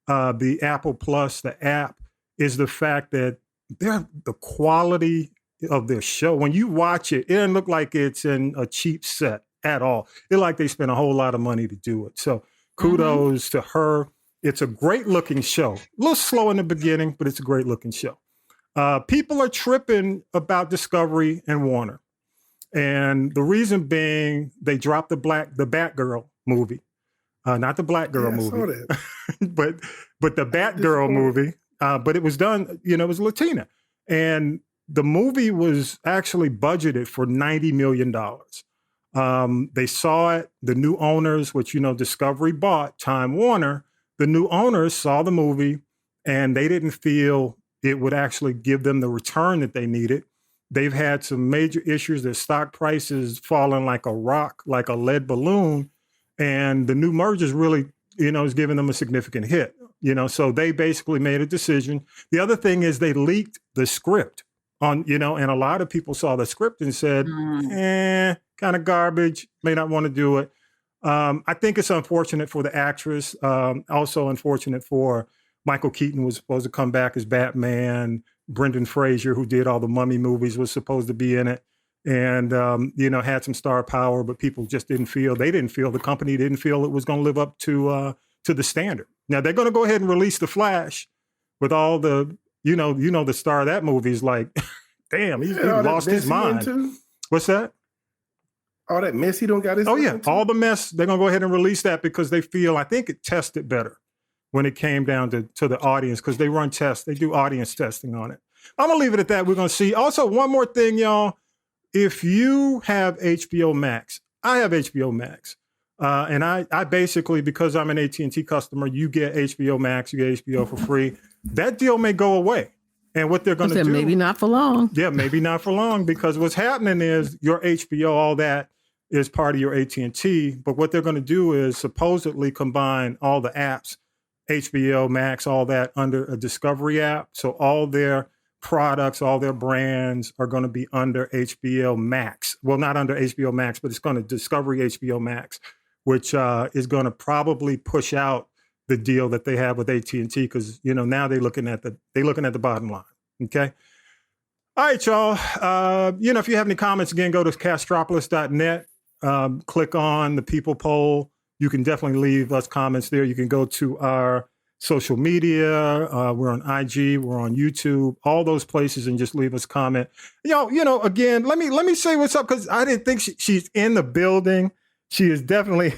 the Apple Plus, the app, is the fact that the quality of their show, when you watch it, it doesn't look like it's in a cheap set at all. It's like they spent a whole lot of money to do it. So kudos to her. It's a great looking show. A little slow in the beginning, but it's a great looking show. People are tripping about Discovery and Warner. And the reason being, they dropped the Batgirl movie. Not the Black Girl movie, but the Batgirl movie. But it was done, it was Latina. And the movie was actually budgeted for $90 million. They saw it, the new owners, which, Discovery bought, Time Warner, the new owners saw the movie and they didn't feel it would actually give them the return that they needed. They've had some major issues. Their stock prices falling like a rock, like a lead balloon. And the new mergers really, is giving them a significant hit. So they basically made a decision. The other thing is they leaked the script and a lot of people saw the script and said, kind of garbage, may not want to do it. I think it's unfortunate for the actress. Also unfortunate for Michael Keaton, was supposed to come back as Batman. Brendan Fraser, who did all the Mummy movies, was supposed to be in it. And, had some star power, but people just the company didn't feel it was going to live up to the standard. Now they're going to go ahead and release The Flash with all the, the star of that movie is like, damn, he lost his mind. What's that? All that mess he don't got his. Oh yeah, all the mess. They're going to go ahead and release that because they feel, I think it tested better when it came down to the audience, because they run tests. They do audience testing on it. I'm going to leave it at that. We're going to see. Also, one more thing, y'all. If you have HBO Max, I have HBO Max. And I basically, because I'm an AT&T customer, you get HBO Max, you get HBO for free. That deal may go away. And what they're going to do. Maybe not for long. Yeah, maybe not for long, because what's happening is your HBO, all that is part of your AT&T. But what they're going to do is supposedly combine all the apps, HBO Max, all that under a Discovery app. So all their products, all their brands are going to be under HBO Max. Well, not under HBO Max, but it's going to Discovery HBO Max, which is going to probably push out the deal that they have with AT&T, because now they're looking at the bottom line. Okay. All right, y'all. If you have any comments, again, go to castropolis.net. Click on the people poll. You can definitely leave us comments there. You can go to our social media. We're on IG, we're on YouTube, all those places, and just leave us a comment. Again, let me say what's up, because I didn't think she's in the building. She is definitely,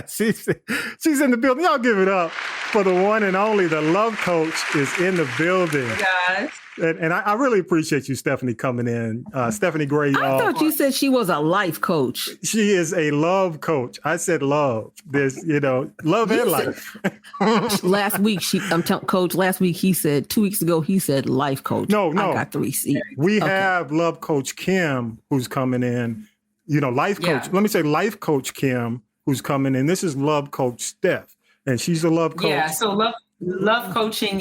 she's in the building. Y'all give it up for the one and only, the love coach is in the building. Hey guys. And I really appreciate you, Stephanie, coming in. Stephanie Gray, y'all. I thought you said she was a life coach. She is a love coach. I said love. There's, love and life. Last week, Coach, last week he said, 2 weeks ago, he said life coach. No. I got the receipt. We have love coach Kim, who's coming in. Life coach. Yeah. Let me say life coach Kim, who's coming in. This is love coach Steph, and she's a love coach. Yeah, so love coaching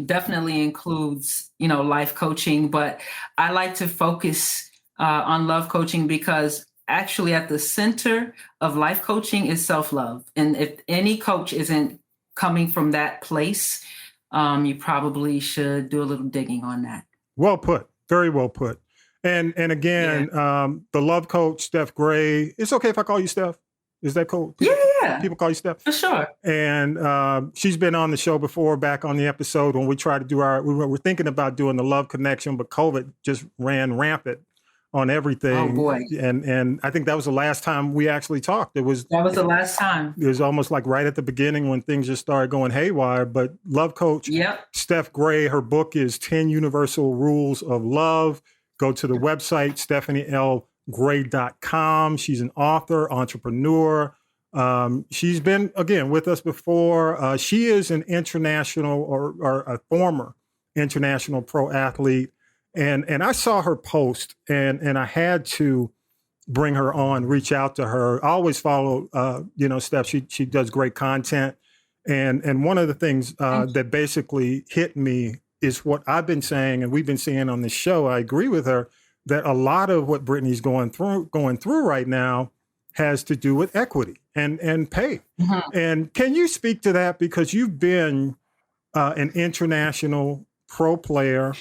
definitely includes, life coaching, but I like to focus on love coaching because actually at the center of life coaching is self-love. And if any coach isn't coming from that place, you probably should do a little digging on that. Well put. Very well put. And again, the love coach, Steph Gray. It's okay if I call you Steph? Is that cool? Yeah. People call you Steph? For sure. And she's been on the show before, back on the episode when we tried to do we were thinking about doing the Love Connection, but COVID just ran rampant on everything. Oh, boy. And I think that was the last time we actually talked. That was the last time. It was almost like right at the beginning when things just started going haywire. But love coach Steph Gray, her book is 10 Universal Rules of Love. Go to the website, stephanielgray.com. She's an author, entrepreneur. She's been, again, with us before. She is an international or a former international pro athlete. And I saw her post and I had to bring her on, reach out to her. I always follow, Steph. She does great content. And one of the things that basically hit me is what I've been saying, and we've been seeing on the show. I agree with her that a lot of what Brittney's going through right now has to do with equity and pay. Mm-hmm. And can you speak to that, because you've been an international pro player?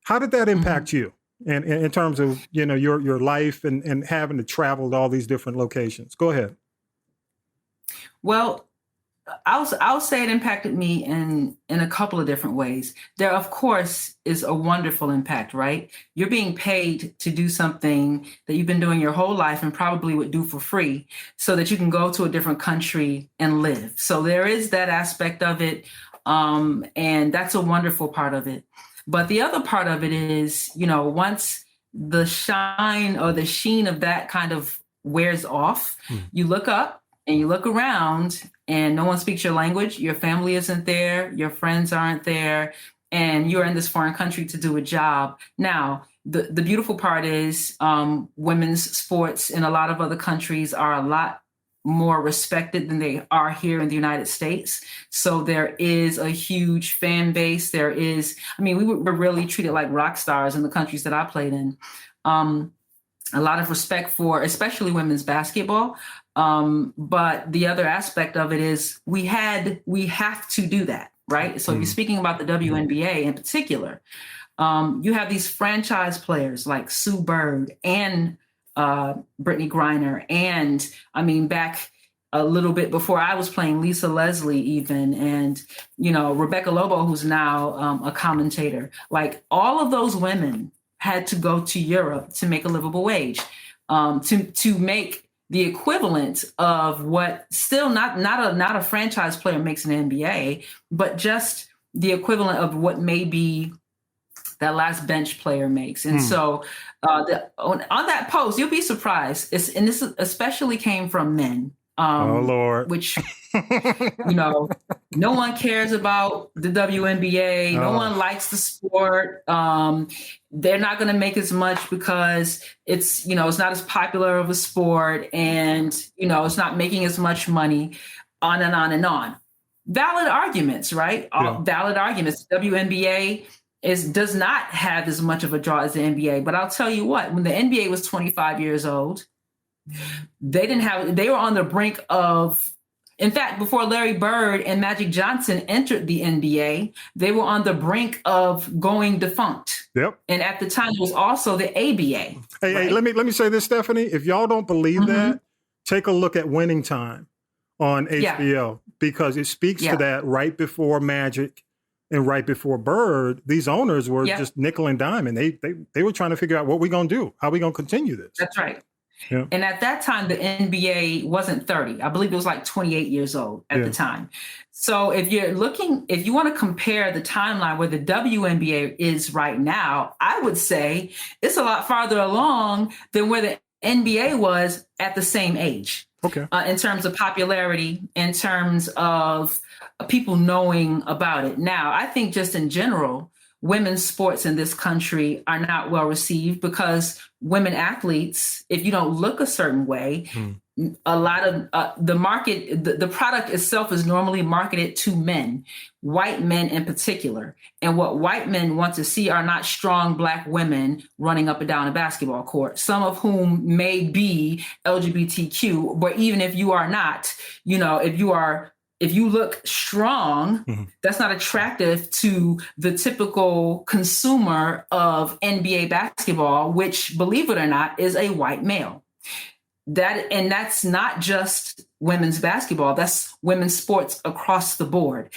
How did that impact you, and in terms of your life and having to travel to all these different locations? Go ahead. Well, I'll say it impacted me in a couple of different ways. There, of course, is a wonderful impact, right? You're being paid to do something that you've been doing your whole life and probably would do for free so that you can go to a different country and live. So there is that aspect of it. And that's a wonderful part of it. But the other part of it is, once the shine or the sheen of that kind of wears off, you look up and you look around and no one speaks your language. Your family isn't there. Your friends aren't there. And you're in this foreign country to do a job. Now, the beautiful part is women's sports in a lot of other countries are a lot more respected than they are here in the United States. So there is a huge fan base. There is, I mean, we were really treated like rock stars in the countries that I played in. A lot of respect for, especially women's basketball. But the other aspect of it is we have to do that, right? So if you're speaking about the WNBA in particular, you have these franchise players like Sue Bird and Brittney Griner, and I mean, back a little bit before I was playing, Lisa Leslie even, and, you know, Rebecca Lobo, who's now a commentator. Like, all of those women had to go to Europe to make a livable wage, to make the equivalent of what still not a franchise player makes in the NBA, but just the equivalent of what maybe that last bench player makes. And so on that post, you'll be surprised. And this especially came from men. Oh, Lord. Which, you know, no one cares about the WNBA. No one likes the sport. They're not going to make as much because it's, you know, it's not as popular of a sport, and, you know, it's not making as much money, on and on and on. Valid arguments, right? Yeah. Valid arguments. WNBA does not have as much of a draw as the NBA. But I'll tell you what, when the NBA was 25 years old, they were on the brink of, in fact, before Larry Bird and Magic Johnson entered the NBA, they were on the brink of going defunct. Yep. And at the time, it was also the ABA. Hey, let me say this, Stephanie. If y'all don't believe that, take a look at Winning Time on HBO, because it speaks to that. Right before Magic and right before Bird, these owners were just nickel and dime, and they were trying to figure out what we're going to do, how we going to continue this. That's right. Yeah. And at that time, the NBA wasn't 30. I believe it was like 28 years old at the time. So if you want to compare the timeline where the WNBA is right now, I would say it's a lot farther along than where the NBA was at the same age. Okay. In terms of popularity, in terms of people knowing about it. Now, I think just in general, women's sports in this country are not well received because women athletes, if you don't look a certain way, a lot of the market, the product itself is normally marketed to men, white men in particular. And what white men want to see are not strong Black women running up and down a basketball court, some of whom may be LGBTQ, but even if you are not, you know, if you look strong, that's not attractive to the typical consumer of NBA basketball, which, believe it or not, is a white male. That's not just women's basketball. That's women's sports across the board.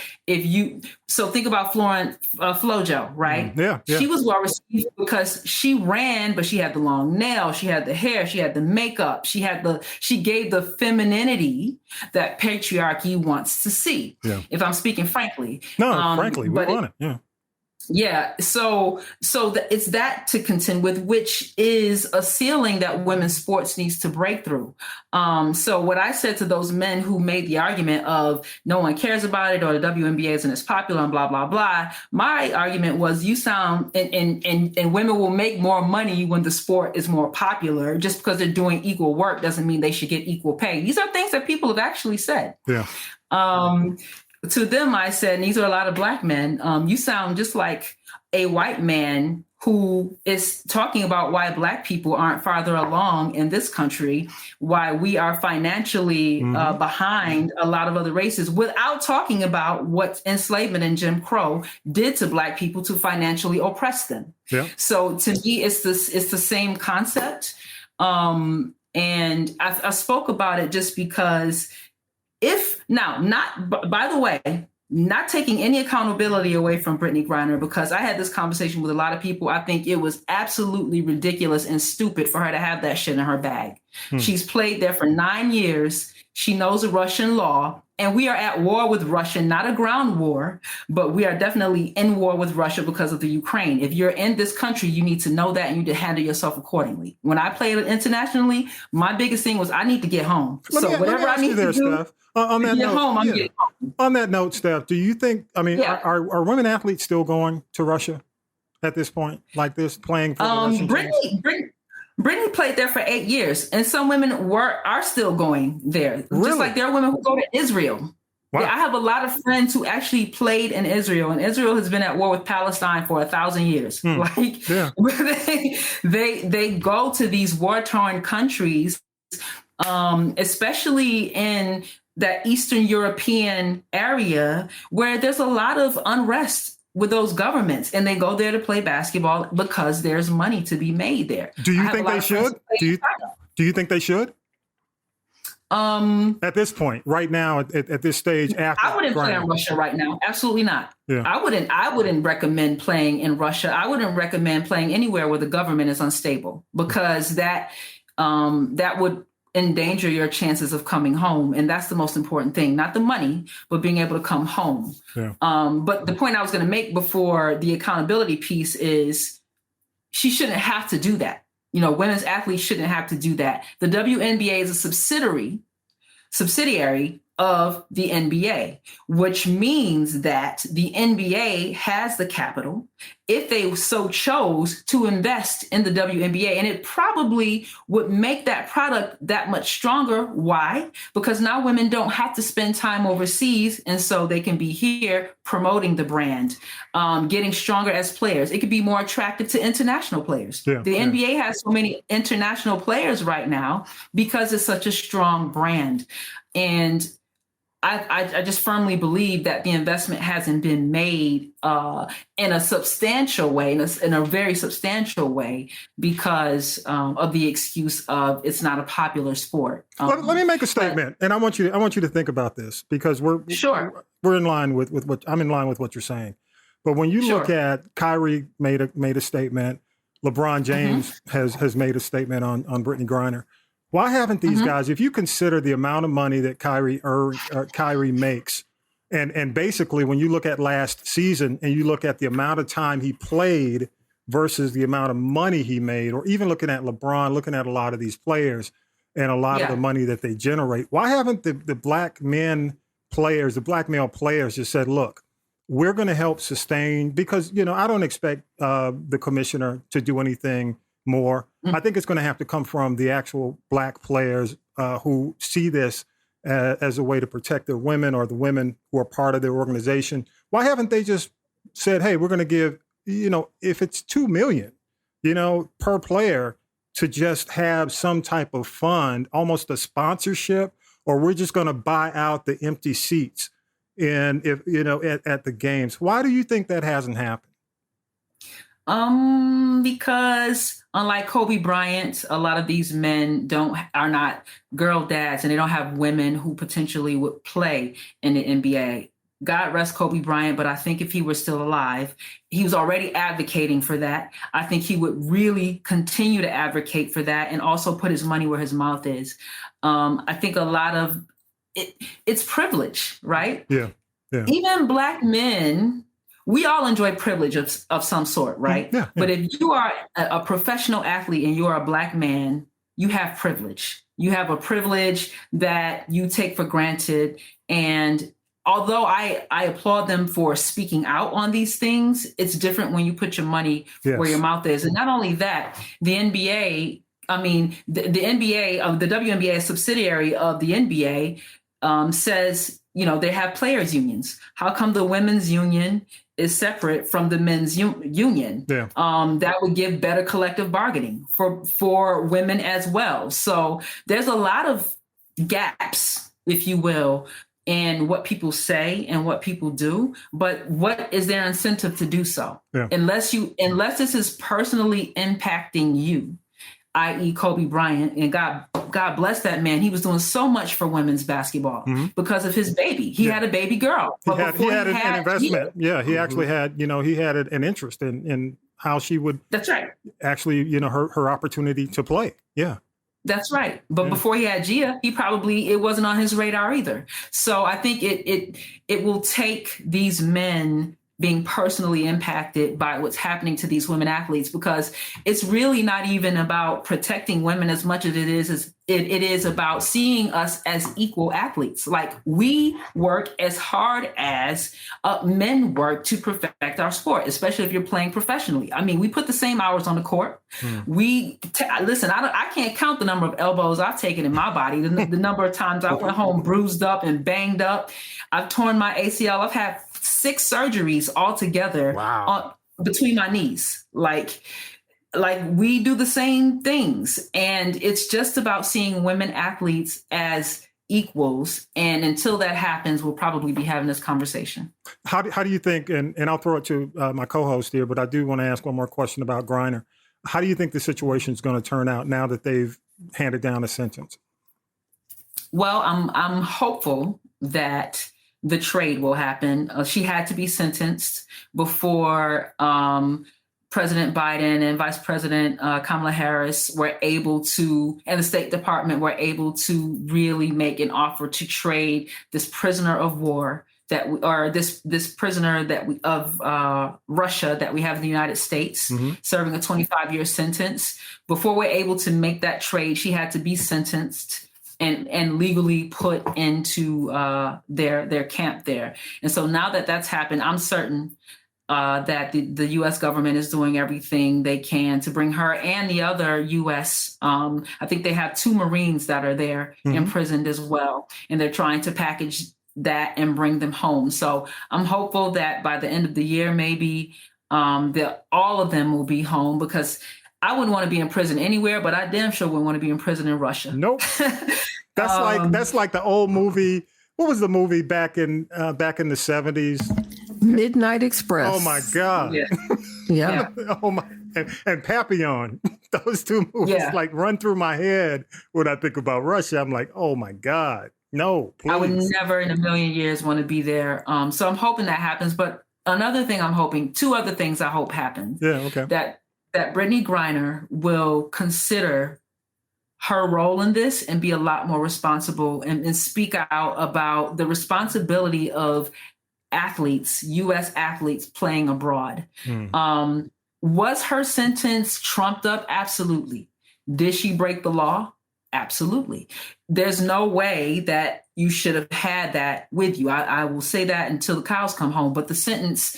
So think about Flojo, right? Yeah. She was well received because she ran, but she had the long nails, she had the hair, she had the makeup, she gave the femininity that patriarchy wants to see. Yeah. If I'm speaking frankly. No, frankly, we want it. Yeah. Yeah. So it's that to contend with, which is a ceiling that women's sports needs to break through. So what I said to those men who made the argument of no one cares about it or the WNBA isn't as popular and blah, blah, blah. My argument was you sound and women will make more money when the sport is more popular. Just because they're doing equal work doesn't mean they should get equal pay. These are things that people have actually said. Yeah. To them, I said, and these are a lot of Black men, you sound just like a white man who is talking about why Black people aren't farther along in this country, why we are financially behind a lot of other races, without talking about what enslavement and Jim Crow did to Black people to financially oppress them. Yeah. So to me, it's the same concept. And I spoke about it just because by the way, not taking any accountability away from Brittney Griner, because I had this conversation with a lot of people. I think it was absolutely ridiculous and stupid for her to have that shit in her bag. She's played there for 9 years. She knows the Russian law, and we are at war with Russia, not a ground war, but we are definitely in war with Russia because of the Ukraine. If you're in this country, you need to know that and you need to handle yourself accordingly. When I played internationally, my biggest thing was I need to get home. Whatever I need to do, Steph. On that note, I'm getting home. On that note, Steph, do you think, are women athletes still going to Russia at this point, like this, playing for the Russian teams? Brittney played there for 8 years, and some women are still going there. Really? Just like there are women who go to Israel. Wow. Yeah, I have a lot of friends who actually played in Israel, and Israel has been at war with Palestine for 1,000 years. They go to these war-torn countries, especially in that Eastern European area where there's a lot of unrest with those governments, and they go there to play basketball because there's money to be made there. Do you think they should? Do you think they should? At this point, right now, at this stage, after I wouldn't play in Russia right now. Absolutely not. Yeah. I wouldn't recommend playing in Russia. I wouldn't recommend playing anywhere where the government is unstable, because that would endanger your chances of coming home. And that's the most important thing, not the money, but being able to come home. Yeah. But the point I was going to make before the accountability piece is she shouldn't have to do that. Women's athletes shouldn't have to do that. The WNBA is a subsidiary of the NBA, which means that the NBA has the capital, if they so chose, to invest in the WNBA. And it probably would make that product that much stronger. Why? Because now women don't have to spend time overseas, and so they can be here promoting the brand, getting stronger as players. It could be more attractive to international players. The NBA has so many international players right now because it's such a strong brand. And I just firmly believe that the investment hasn't been made in a substantial way, in a very substantial way, because of the excuse of it's not a popular sport. Let me make a statement, and I want you to think about this, because we're in line with what I'm in line with what you're saying. But when you look at Kyrie made a statement, LeBron James has made a statement on Brittney Griner. Why haven't these guys, if you consider the amount of money that Kyrie makes, and basically when you look at last season and you look at the amount of time he played versus the amount of money he made, or even looking at LeBron, looking at a lot of these players and a lot of the money that they generate, why haven't the black male players just said, look, we're going to help sustain, because, I don't expect the commissioner to do anything more. I think it's going to have to come from the actual black players who see this as a way to protect their women, or the women who are part of their organization. Why haven't they just said, hey, we're going to give, if it's $2 million, per player, to just have some type of fund, almost a sponsorship, or we're just going to buy out the empty seats at the games. Why do you think that hasn't happened? Because unlike Kobe Bryant, a lot of these men are not girl dads, and they don't have women who potentially would play in the NBA. God rest Kobe Bryant, but I think if he were still alive, he was already advocating for that. I think he would really continue to advocate for that, and also put his money where his mouth is. I think a lot of it's privilege, right? Yeah. Even black men, we all enjoy privilege of some sort, right? Yeah. But if you are a professional athlete and you are a black man, you have privilege. You have a privilege that you take for granted. And although I applaud them for speaking out on these things, it's different when you put your money where your mouth is. And not only that, the NBA, the NBA, the WNBA, a subsidiary of the NBA, says, they have players' unions. How come the women's union is separate from the men's union? Yeah. That would give better collective bargaining for women as well. So there's a lot of gaps, if you will, in what people say and what people do. But what is their incentive to do so? Yeah. Unless this is personally impacting you, i.e. Kobe Bryant, and God bless that man. He was doing so much for women's basketball because of his baby. He had a baby girl. He had an investment. He actually had, he had an interest in how she would. That's right. Actually, her opportunity to play. Yeah. That's right. But before he had Gia, it wasn't on his radar either. So I think it will take these men being personally impacted by what's happening to these women athletes, because it's really not even about protecting women as much as it is about seeing us as equal athletes. Like, we work as hard as men work to perfect our sport, especially if you're playing professionally. I mean, we put the same hours on the court. Listen, I can't count the number of elbows I've taken in my body, the number of times I went home bruised up and banged up. I've torn my ACL. I've had 6 surgeries altogether between my knees. Like we do the same things, and it's just about seeing women athletes as equals. And until that happens, we'll probably be having this conversation. How do you think, and I'll throw it to my co-host here, but I do want to ask one more question about Griner. How do you think the situation is going to turn out now that they've handed down a sentence? Well, I'm hopeful that the trade will happen. She had to be sentenced before President Biden and Vice President Kamala Harris were able to, and the State Department were able to really make an offer to trade this prisoner of war this prisoner of Russia that we have in the United States, serving a 25-year sentence. Before we're able to make that trade, she had to be sentenced and legally put into their camp there. And so now that that's happened, I'm certain that the U.S. government is doing everything they can to bring her and the other U.S. I think they have 2 Marines that are there imprisoned as well, and they're trying to package that and bring them home. So I'm hopeful that by the end of the year, maybe all of them will be home, because I wouldn't want to be in prison anywhere, but I damn sure wouldn't want to be in prison in Russia. Nope. That's like the old movie. What was the movie back in the 70s? Midnight Express. Oh my God. Yeah. Oh my. And Papillon. Those 2 movies like run through my head when I think about Russia. I'm like, oh my God. No, please. I would never in a million years want to be there. So I'm hoping that happens. But another thing I'm hoping, 2 other things I hope happen. Yeah, okay. That Brittney Griner will consider her role in this and be a lot more responsible and speak out about the responsibility of athletes, U.S. athletes playing abroad. Was her sentence trumped up? Absolutely. Did she break the law? Absolutely. There's no way that you should have had that with you. I will say that until the cows come home, but the sentence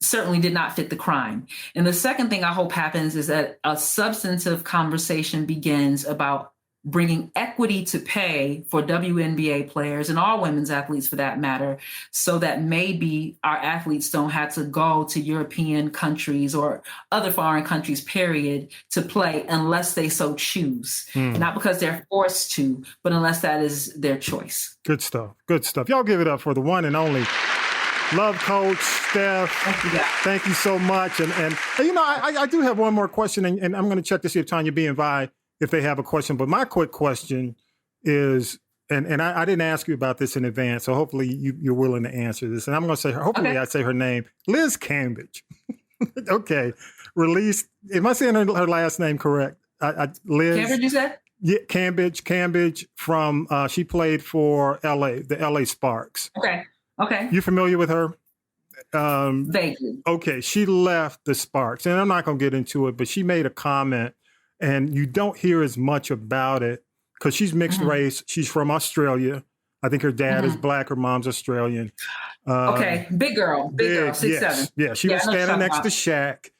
certainly did not fit the crime. And the second thing I hope happens is that a substantive conversation begins about bringing equity to pay for WNBA players and all women's athletes for that matter, so that maybe our athletes don't have to go to European countries or other foreign countries, period, to play unless they so choose. Not because they're forced to, but unless that is their choice. Good stuff. Good stuff. Y'all give it up for the one and only Love Coach Steph. Thank you so much. And you know, I do have one more question, and I'm going to check to see if Tonya B and Vi, if they have a question. But my quick question is, and I didn't ask you about this in advance, so hopefully you're willing to answer this. And I'm going to say hopefully I say her name, Liz Cambage. Okay. Released, am I saying her last name correct? Liz. Cambage, you said? Yeah, Cambage from, she played for the LA Sparks. Okay. You familiar with her? Vaguely. Okay. She left the Sparks, and I'm not going to get into it, but she made a comment, and you don't hear as much about it because she's mixed race. She's from Australia. I think her dad is Black. Her mom's Australian. Okay. Big girl, 6'7". Yeah. She was standing next to Shaq.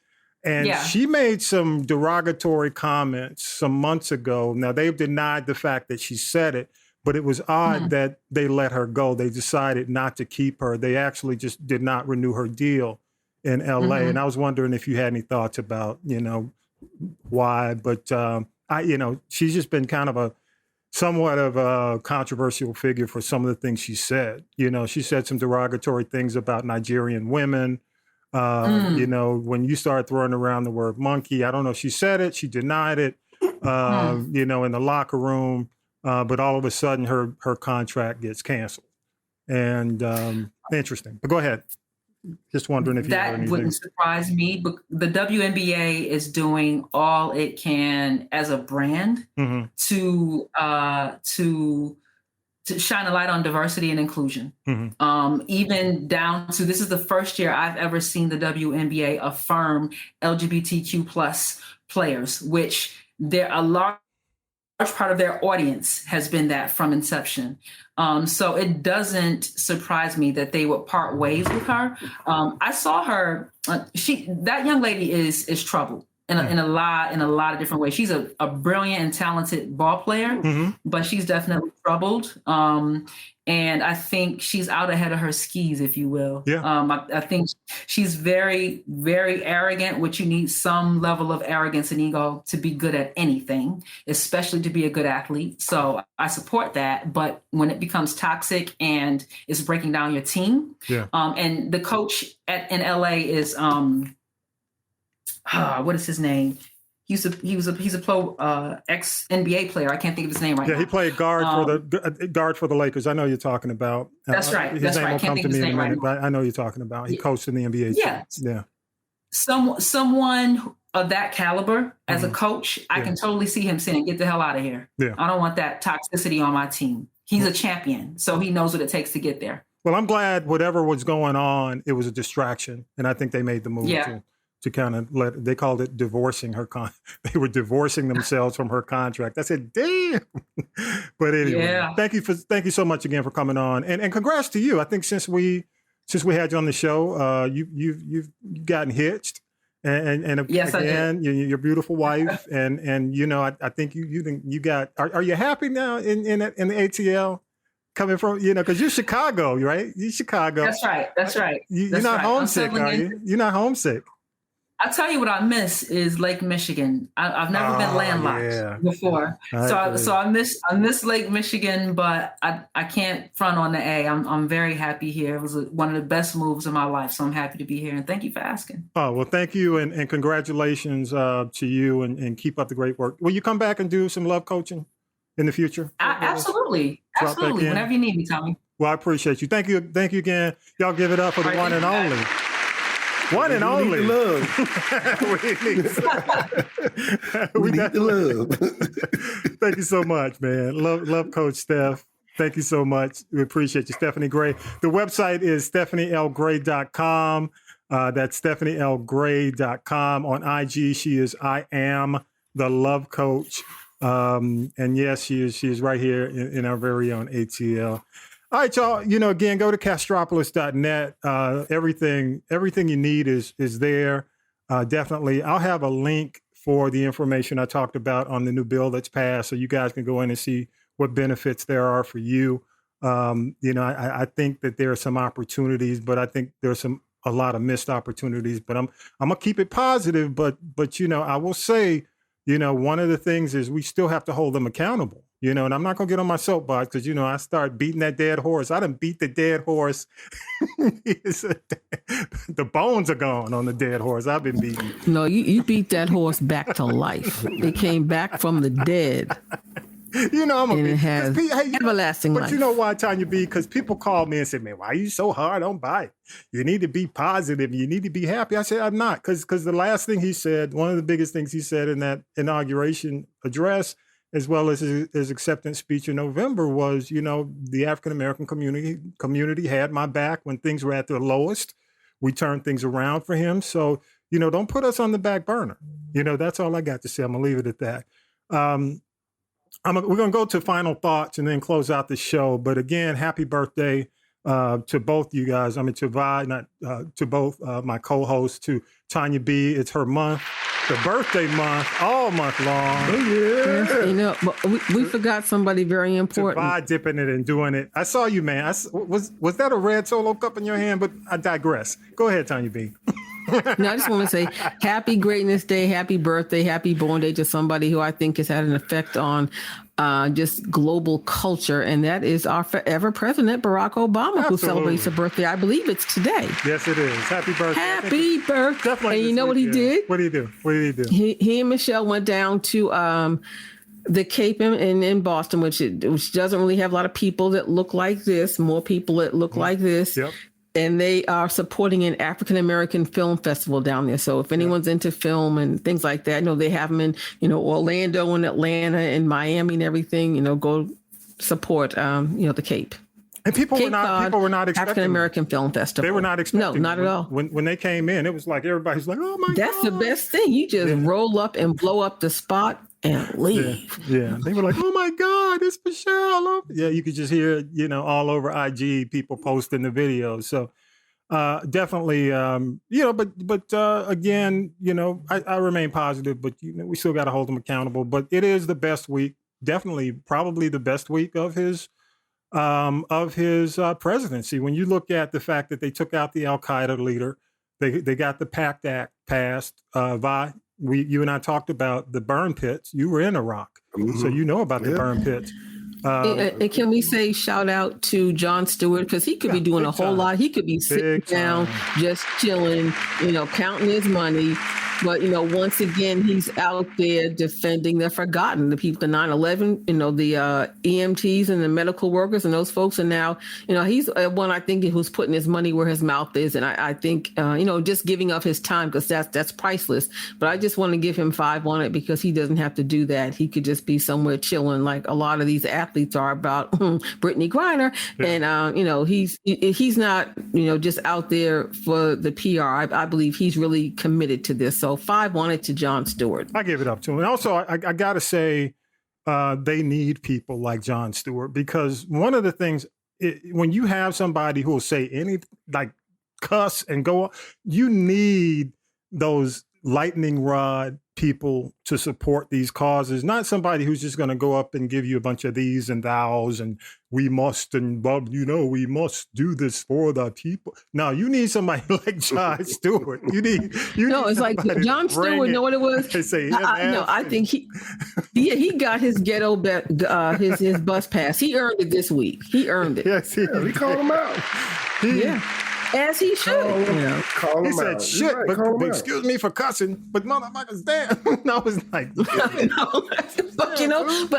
And she made some derogatory comments some months ago. Now, they've denied the fact that she said it, but it was odd that they let her go. They decided not to keep her. They actually just did not renew her deal in LA. And I was wondering if you had any thoughts about, why. But, she's just been kind of somewhat of a controversial figure for some of the things she said. She said some derogatory things about Nigerian women. When you start throwing around the word monkey, I don't know if she said it, she denied it, in the locker room. But all of a sudden her contract gets canceled. And interesting. But go ahead. Just wondering if you have anything. That wouldn't surprise me. But the WNBA is doing all it can as a brand to to shine a light on diversity and inclusion. Even down to, this is the first year I've ever seen the WNBA affirm LGBTQ plus players, which they're a large part of their audience has been that from inception. So it doesn't surprise me that they would part ways with her. I saw her, that young lady is troubled in a lot of different ways. She's a brilliant and talented ball player, but she's definitely troubled. And I think she's out ahead of her skis, if you will. I think she's very, very arrogant, which you need some level of arrogance and ego to be good at anything, especially to be a good athlete. So I support that. But when it becomes toxic and it's breaking down your team, and the coach in LA is, what is his name? He's a pro ex NBA player. I can't think of his name right now. Yeah, he played guard for the Lakers. I know you're talking about. That's right. His name won't can't come think to of his me in a name right minute, now. but I know you're talking about. He coached in the NBA. Yeah. Yeah. Someone of that caliber as a coach, I can totally see him saying, "Get the hell out of here. I don't want that toxicity on my team." He's a champion, so he knows what it takes to get there. Well, I'm glad whatever was going on, it was a distraction, and I think they made the move to kind of they called it divorcing her they were divorcing themselves from her contract. I said, damn. But anyway, thank you so much again for coming on, and congrats to you. I think since we had you on the show, you've gotten hitched, and yes, again, your beautiful wife, and you know, I think you got. Are you happy now in the ATL? Coming from, because you're Chicago, right? You're Chicago. That's right. You're not homesick, are you? You're not homesick. I'll tell you what I miss is Lake Michigan. I've never been landlocked before. So I miss Lake Michigan, but I can't front on the A. I'm very happy here. It was one of the best moves of my life. So I'm happy to be here. And thank you for asking. Oh, well, thank you. And congratulations to you and keep up the great work. Will you come back and do some love coaching in the future? Absolutely. Whenever you need me, Tommy. Well, I appreciate you. Thank you again. Y'all give it up for the one and only. One and only. We need the love. Thank you so much, man. Love Coach Steph. Thank you so much. We appreciate you, Stephanie Gray. The website is stephanielgray.com. That's stephanielgray.com. On IG, she is I Am the Love Coach. And yes, she is right here in our very own ATL. All right, y'all, again, go to castropolis.net. Everything you need is there. Definitely. I'll have a link for the information I talked about on the new bill that's passed, so you guys can go in and see what benefits there are for you. I think that there are some opportunities, but I think there's a lot of missed opportunities, but I'm going to keep it positive. But I will say, one of the things is we still have to hold them accountable. And I'm not going to get on my soapbox because, I start beating that dead horse. I done beat the dead horse. The bones are gone on the dead horse. I've been beating. No, you beat that horse back to life. It came back from the dead. I'm and it has everlasting life. But you know why, Tonya B? Because people call me and say, man, why are you so hard on Biden? You need to be positive. You need to be happy. I said, I'm not. Because the last thing he said, one of the biggest things he said in that inauguration address, as well as his acceptance speech in November, was, the African-American community had my back when things were at their lowest. We turned things around for him. So, don't put us on the back burner. That's all I got to say. I'm going to leave it at that. We're going to go to final thoughts and then close out the show. But again, happy birthday to both you guys. I mean, to both my co-hosts, to Tonya B. It's her month. The birthday month, all month long. Oh, yeah. But we forgot somebody very important. To Vi dipping it and doing it. I saw you, man. Was that a red Solo cup in your hand? But I digress. Go ahead, Tonya B. No, I just want to say happy Greatness Day, happy birthday, happy born day to somebody who I think has had an effect on just global culture. And that is our forever president, Barack Obama, who celebrates a birthday. I believe it's today. Yes, it is. Happy birthday. Happy birthday. Definitely. And you know what he did? What did he do? He and Michelle went down to the Cape in Boston, which doesn't really have a lot of people that look like this, more people that look like this. Yep. And they are supporting an African-American film festival down there. So if anyone's into film and things like that, they have them in, Orlando and Atlanta and Miami and everything, go support, the CAPE. And people were not expecting African American Film Festival. They were not expecting. No, not at all. When they came in, it was like everybody's like, "Oh my God!" That's the best thing. You just roll up and blow up the spot and leave. Yeah. They were like, "Oh my God, it's Michelle!" Yeah, you could just hear, all over IG people posting the videos. So definitely, but again, I remain positive, but we still got to hold them accountable. But it is the best week, definitely, probably the best week of his presidency. When you look at the fact that they took out the Al-Qaeda leader, they got the PACT Act passed. You and I talked about the burn pits. You were in Iraq, so you know about the burn pits. And can we say shout out to Jon Stewart, because he could be doing a whole lot. He could be sitting down, just chilling, counting his money. But, once again, he's out there defending the forgotten, the people, the 9/11, the EMTs and the medical workers and those folks. And now, he's one, I think, who's putting his money where his mouth is. And I think, just giving up his time, because that's priceless. But I just want to give him 5 on it, because he doesn't have to do that. He could just be somewhere chilling like a lot of these athletes are about Brittney Griner. Yeah. And, he's not, just out there for the PR. I believe he's really committed to this. So 5 on it to Jon Stewart. I give it up to him. And also, I got to say, they need people like Jon Stewart, because one of the things, when you have somebody who will say anything, like cuss and go, you need those lightning rod people to support these causes, not somebody who's just going to go up and give you a bunch of these and thous and we must we must do this for the people. No, you need somebody like Jon Stewart. It's like Jon Stewart. Know what it was? I think he got his ghetto his bus pass. He earned it this week. He earned it. Yes, he called him out. As he should. He said, "Shit," but excuse me for cussing, but motherfuckers, damn. No, it's like, but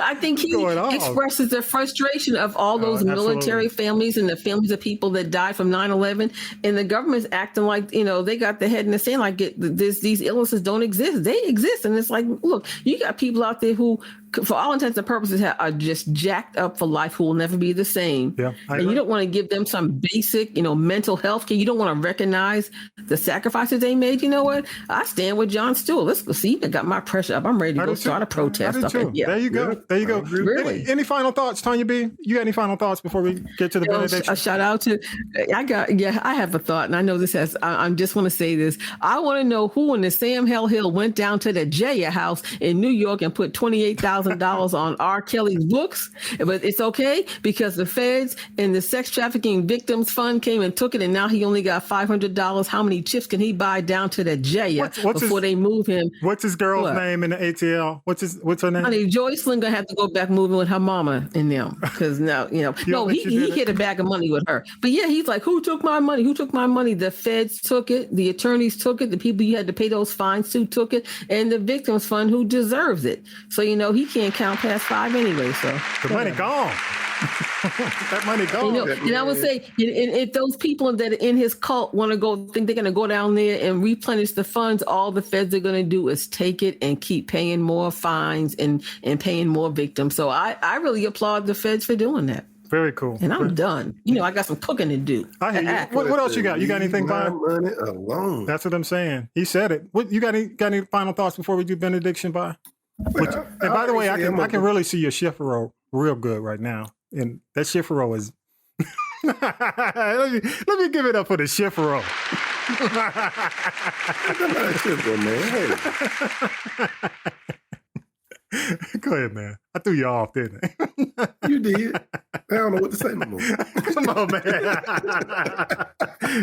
I think he expresses the frustration of all those military families and the families of people that died from 9/11, and the government's acting like they got the head in the sand, like these illnesses don't exist. They exist, and it's like, look, you got people out there who, for all intents and purposes, are just jacked up for life, who will never be the same. Yeah, and you don't want to give them some basic, mental health care. You don't want to recognize the sacrifices they made. You know what? I stand with Jon Stewart. Let's see. I got my pressure up. I'm ready to go start a protest. There you go. There you go. Really? Any final thoughts, Tonya B? You got any final thoughts before we get to the benediction? A shout out to, I have a thought, and I know this has, I just want to say this. I want to know who in the Sam Hill went down to the Jaya house in New York and put $28,000 on R. Kelly's books. But it's okay, because the feds and the sex trafficking victims fund came and took it, and now he only got $500. How many chips can he buy down to the Jaya before they move him? What's his girl's name in the ATL? What's her name? Honey, Joycelyn gonna have to go back moving with her mama in them, because now he hit a bag of money with her. But yeah, he's like, who took my money? Who took my money? The feds took it. The attorneys took it. The people you had to pay those fines to took it, and the victims fund, who deserves it. So he can't count past 5 anyway. So the money gone. That money gone. And I would say, if those people that are in his cult want to think they're going to go down there and replenish the funds, all the feds are going to do is take it and keep paying more fines and paying more victims. So I really applaud the feds for doing that. Very cool. And I'm done. I got some cooking to do. I hear you. What else you got? You got anything, Bob? Money alone. That's what I'm saying. He said it. What you got? Any final thoughts before we do benediction, Bob? And by the way, I can really see your Schifferow real good right now. And that Schifferow is let me give it up for the Schifferow. Go ahead, man. I threw you off, didn't I? You did. I don't know what to say no more. Come on, man.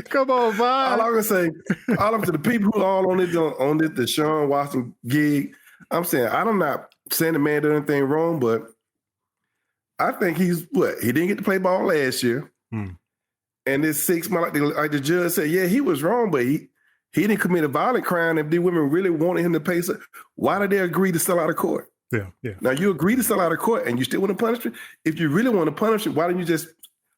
Come on, Bob. All I'm gonna say, to the people who are all on this Deshaun Watson gig, I'm saying, I'm not saying the man did anything wrong, but I think he didn't get to play ball last year. And this 6 months, like the judge said, yeah, he was wrong, but he didn't commit a violent crime. If the women really wanted him to pay, why did they agree to sell out of court? Yeah. Now you agree to sell out of court and you still want to punish it. If you really want to punish it, why didn't you just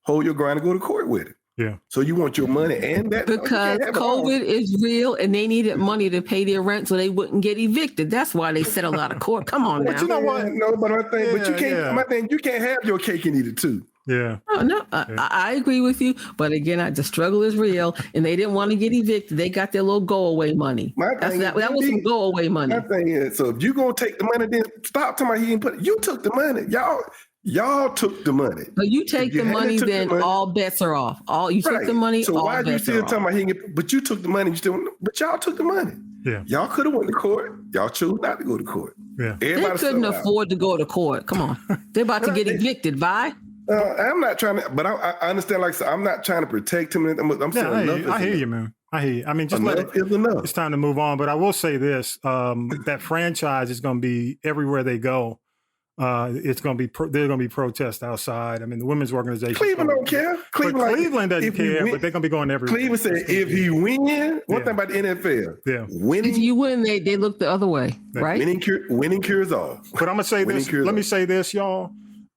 hold your ground and go to court with it? Yeah. So you want your money and that because COVID is real and they needed money to pay their rent so they wouldn't get evicted. That's why they settled out of court. Come on now. But you know what? No, but you can't have your cake and eat it too. Yeah. Oh, no, I agree with you. But again, the struggle is real and they didn't want to get evicted. They got their little go away money. That was some go away money. My thing is, so if you going to take the money, then stop talking about he didn't put it. You took the money. Y'all took the money. But you take the money, then all bets are off. You took the money, so all why bets are you still are talking off. about he didn't, but you took the money, but y'all took the money. Yeah. Y'all could have went to court. Y'all chose not to go to court. Yeah. They couldn't afford to go to court. Come on. They're about to get evicted. Vi? I'm not trying to, but I understand, like I said, I'm not trying to protect him. I'm saying I hear you, man. I hear you. I mean, just let it, it's time to move on. But I will say this, that franchise is going to be everywhere they go. It's going to be, there's going to be protests outside. I mean, the women's organization. Cleveland don't care. Cleveland doesn't care, but they're going to be going everywhere. Cleveland said, if he win, one thing about the NFL, If you win, they look the other way, right? Winning cures all. But I'm going to say this. Let me say this, y'all.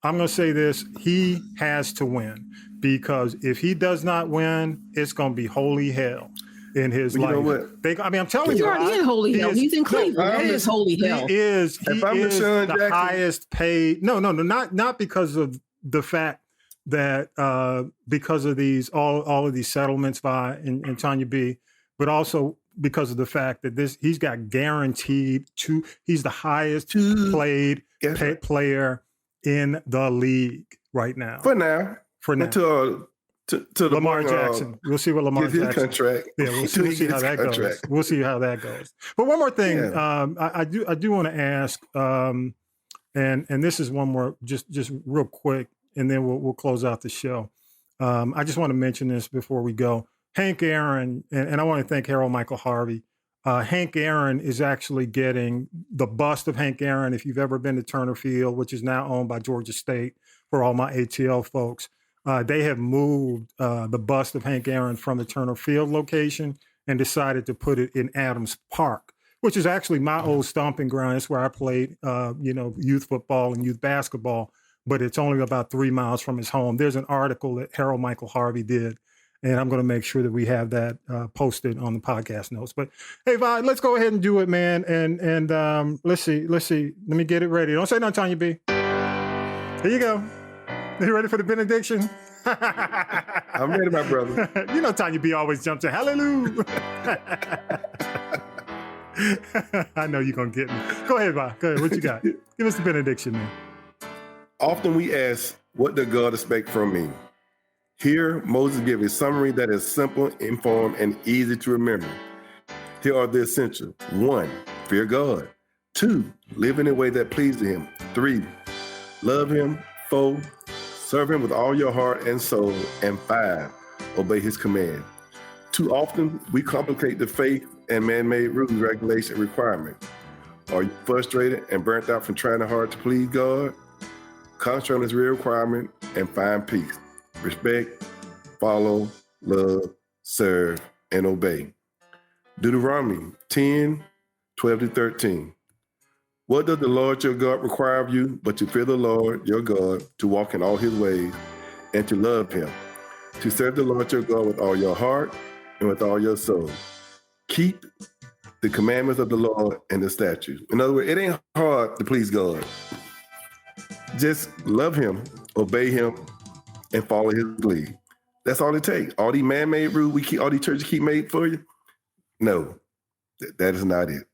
I'm going to say this. He has to win, because if he does not win, it's going to be holy hell in his life. You know what? I'm telling you. He's already in holy hell. He's in Cleveland. That is holy hell. He is the highest paid. No, not because of the fact that because of these all of these settlements by and Tonya B, but also because of the fact that he's got guaranteed he's the highest paid player in the league right now. For now. To Lamar Jackson. We'll see what Lamar Jackson. His contract. Yeah, we'll see how that goes. We'll see how that goes. But one more thing, I do want to ask, and this is one more, just real quick, and then we'll close out the show. I just want to mention this before we go. Hank Aaron, and I want to thank Harold Michael Harvey. Hank Aaron is actually getting the bust of Hank Aaron. If you've ever been to Turner Field, which is now owned by Georgia State, for all my ATL folks. They have moved the bust of Hank Aaron from the Turner Field location and decided to put it in Adams Park, which is actually my old stomping ground. It's where I played, youth football and youth basketball, but it's only about 3 miles from his home. There's an article that Harold Michael Harvey did, and I'm going to make sure that we have that posted on the podcast notes. But hey, Vi, let's go ahead and do it, man. And let's see. Let me get it ready. Don't say nothing, Tonya B. Here you go. You ready for the benediction? I'm ready, my brother. You know Tonya B always jumps in. Hallelujah. I know you're going to get me. Go ahead, Vi. Go ahead. What you got? Give us the benediction, man. Often we ask, what does God expect from me? Here, Moses gives a summary that is simple, informed, and easy to remember. Here are the essentials. 1, fear God. 2, live in a way that pleases him. 3, love him. 4, serve him with all your heart and soul. And 5, obey his command. Too often, we complicate the faith and man-made rules, regulations, and requirements. Are you frustrated and burnt out from trying hard to please God? Concentrate on his real requirement and find peace. Respect, follow, love, serve, and obey. Deuteronomy 10, 12-13. What does the Lord your God require of you but to fear the Lord your God, to walk in all his ways, and to love him, to serve the Lord your God with all your heart and with all your soul. Keep the commandments of the Lord and the statutes. In other words, it ain't hard to please God. Just love him, obey him, and follow his lead. That's all it takes. All these man-made rules all these churches keep made for you. No, that is not it.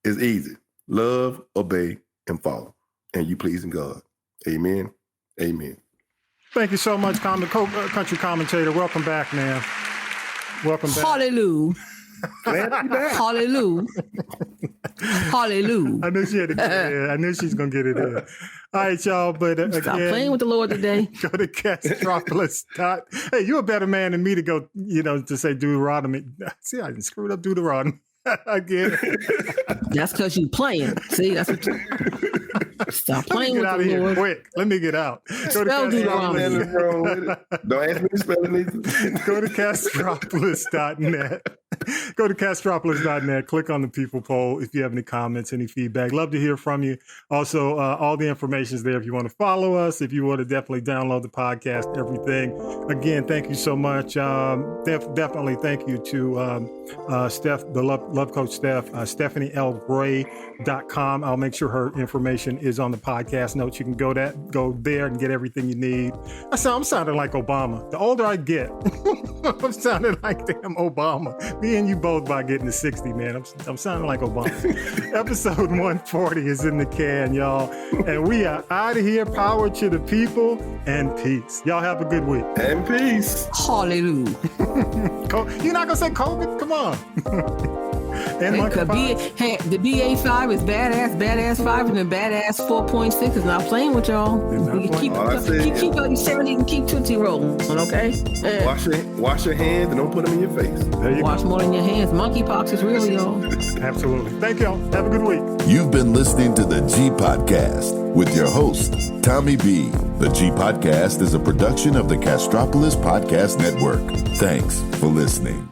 It's easy. Love, obey, and follow. And you pleasing God. Amen. Amen. Thank you so much, country commentator. Welcome back, man. Welcome back. Hallelujah. Glad to be back. Hallelujah. Hallelujah. I knew she had to get it in. I knew she's going to get it in. All right, y'all. But stop playing with the Lord today. Go to Castropolis. Hey, you're a better man than me to go, to say Deuteronomy. See, I screwed up Deuteronomy again. That's because you playing. See, that's what you... Stop playing with the Lord. Quick, let me get out. Spell Deuteronomy. Don't ask me to spell it either. Go to castropolis.net. Go to castropolis.net, click on the people poll if you have any comments, any feedback. Love to hear from you. Also, all the information is there if you want to follow us, if you want to definitely download the podcast, everything. Again, thank you so much. Definitely thank you to Steph, the love coach Steph, StephanieLGray.com. I'll make sure her information is on the podcast notes. You can go there and get everything you need. I'm sounding like Obama. The older I get, I'm sounding like damn Obama. Me and you both by getting to 60, man. I'm sounding like Obama. Episode 140 is in the can, y'all. And we are out of here. Power to the people and peace. Y'all have a good week. And peace. Hallelujah. You're not going to say COVID? Come on. And the BA5 is badass 5, and the badass 4.6 is not playing with y'all. Keep on 70 and keep Tootsie rolling, okay? Wash your hands and don't put them in your face. Wash more than your hands. Monkeypox is real, y'all. Absolutely. Thank y'all. Have a good week. You've been listening to the G Podcast with your host, Tommy B. The G Podcast is a production of the Castropolis Podcast Network. Thanks for listening.